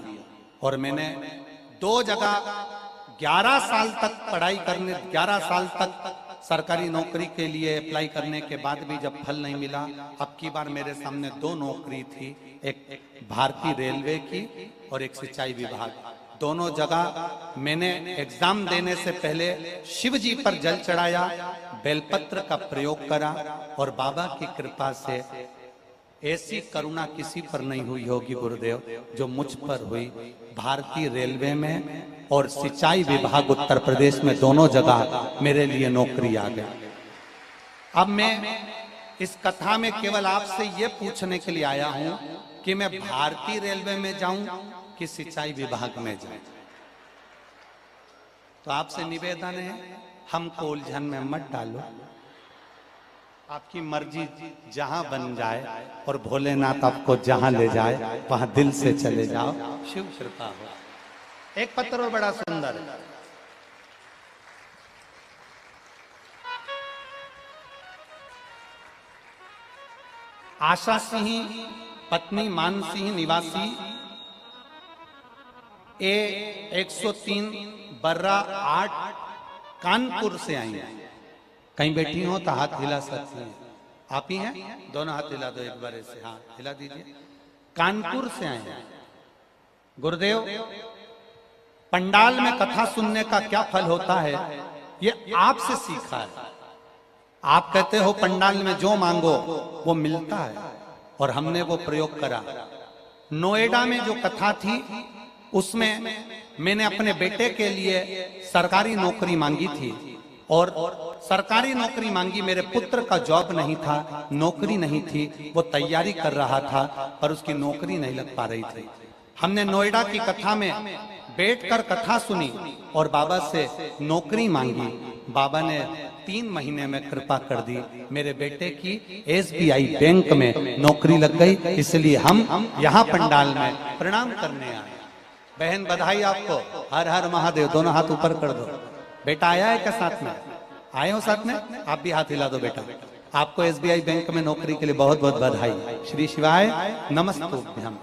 S1: और मैंने 2 जगह 11 साल तक पढ़ाई करने, 11 साल तक सरकारी नौकरी के लिए अप्लाई करने के बाद भी जब फल नहीं मिला, अब की बार मेरे सामने 2 नौकरी थी, एक भारतीय रेलवे की और एक सिंचाई विभाग। दोनों जगह मैंने एग्जाम देने से पहले शिव जी पर जल चढ़ाया, बेलपत्र का प्रयोग करा, और बाबा की कृपा से ऐसी करुणा किसी पर नहीं हुई होगी गुरुदेव जो मुझ पर हुई। भारतीय रेलवे में और सिंचाई विभाग उत्तर प्रदेश में, दोनों जगह मेरे लिए नौकरी आ गई। अब मैं इस कथा में केवल आपसे ये पूछने के लिए आया हूं कि मैं भारतीय रेलवे में जाऊं कि सिंचाई विभाग में जाऊं। तो आपसे निवेदन है, हमको उलझन में मत डालो, आपकी मर्जी जहां बन जाए, और भोलेनाथ आपको जहां ले जाए वहां दिल से चले जाओ, शिव कृपा हो। एक पत्र बड़ा सुंदर है, आशा सिंह पत्नी मान सिंह निवासी A103 बर्रा 8 कानपुर से आई हैं। कहीं बैठी हो तो हाथ हिला सकती हैं। आप ही हैं? दोनों हाथ हिला दो एक बार ऐसे, हाँ हिला दीजिए। कानपुर से आए हैं। गुरुदेव, पंडाल में कथा सुनने का क्या फल होता है, ये आपसे सीखा है। आप कहते हो पंडाल में जो मांगो वो मिलता है, और हमने वो प्रयोग करा। नोएडा में जो कथा थी उसमें मैंने अपने बेटे के लिए सरकारी नौकरी मांगी थी, और सरकारी नौकरी मांगी। मेरे पुत्र का जॉब नहीं था, नौकरी नहीं थी, वो तैयारी कर रहा था, पर उसकी नौकरी नहीं लग पा रही थी। हमने नोएडा की कथा में बैठकर कथा सुनी और बाबा से नौकरी मांगी। बाबा ने 3 महीने में कृपा कर दी, मेरे बेटे की SBI बैंक में नौकरी लग गई। इसलिए हम यहाँ पंडाल में प्रणाम करने आए। बहन बधाई आपको, हर हर महादेव। दोनों हाथ ऊपर कर दो। बेटा आया है क्या साथ में? आए हो साथ में? आप भी हाथ हिला दो बेटा। आपको SBI बैंक में नौकरी के लिए बहुत बहुत बधाई। श्री शिवाय नमस्तुभ्यम।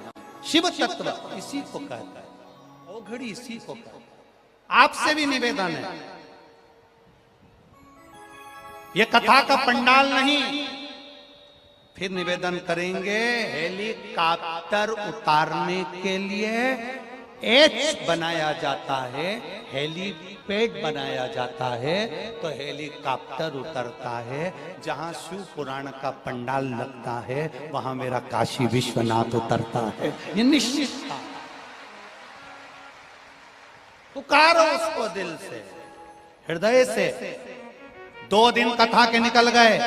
S1: शिव तत्व इसी को कहता है, ओघड़ी इसी को कहता है। आपसे भी निवेदन है, ये कथा का पंडाल नहीं, फिर निवेदन करेंगे, हेलीकॉप्टर उतारने के लिए H बनाया जाता है, हेलीपैड बनाया जाता है, तो हेलीकॉप्टर उतरता है। जहां शिव पुराण का पंडाल लगता है वहां मेरा काशी विश्वनाथ उतरता है। ये निश्चित था। पुकारो उसको दिल से, हृदय से। 2 दिन कथा के निकल गए,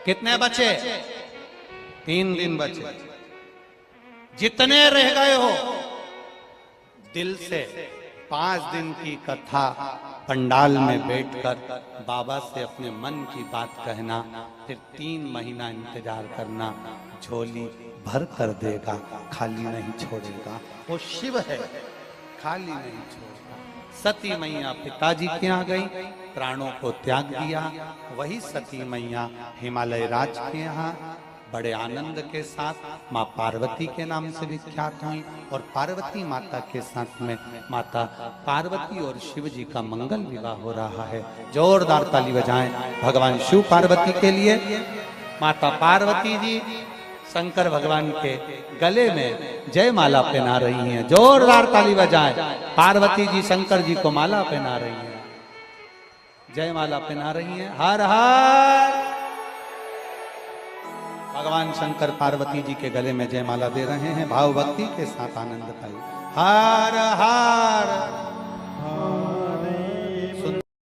S1: कितने बचे? 3 दिन बचे। जितने रह गए हो दिल से 5 दिन की कथा पंडाल में बैठकर बाबा से अपने मन की बात कहना, फिर 3 महीना इंतजार करना। झोली भर कर देगा, खाली नहीं छोड़ेगा। वो शिव है, खाली नहीं छोड़ेगा। सती मैया पिताजी के यहाँ गई, प्राणों को त्याग दिया। वही सती मैया हिमालय राज के यहाँ बड़े आनंद के साथ माँ पार्वती के नाम से विख्यात हुई। और पार्वती माता के साथ में माता पार्वती और शिव जी का मंगल विवाह हो रहा है। जोरदार ताली बजाएं भगवान शिव पार्वती के लिए। माता पार्वती जी शंकर भगवान के गले में जय माला पहना रही हैं। जोरदार ताली बजाएं। पार्वती जी शंकर जी को माला पहना रही हैं, जय माला पहना रही हैं। हर हर भगवान शंकर पार्वती जी के गले में जयमाला दे रहे हैं। भाव भक्ति के साथ आनंद पाइए। हर हर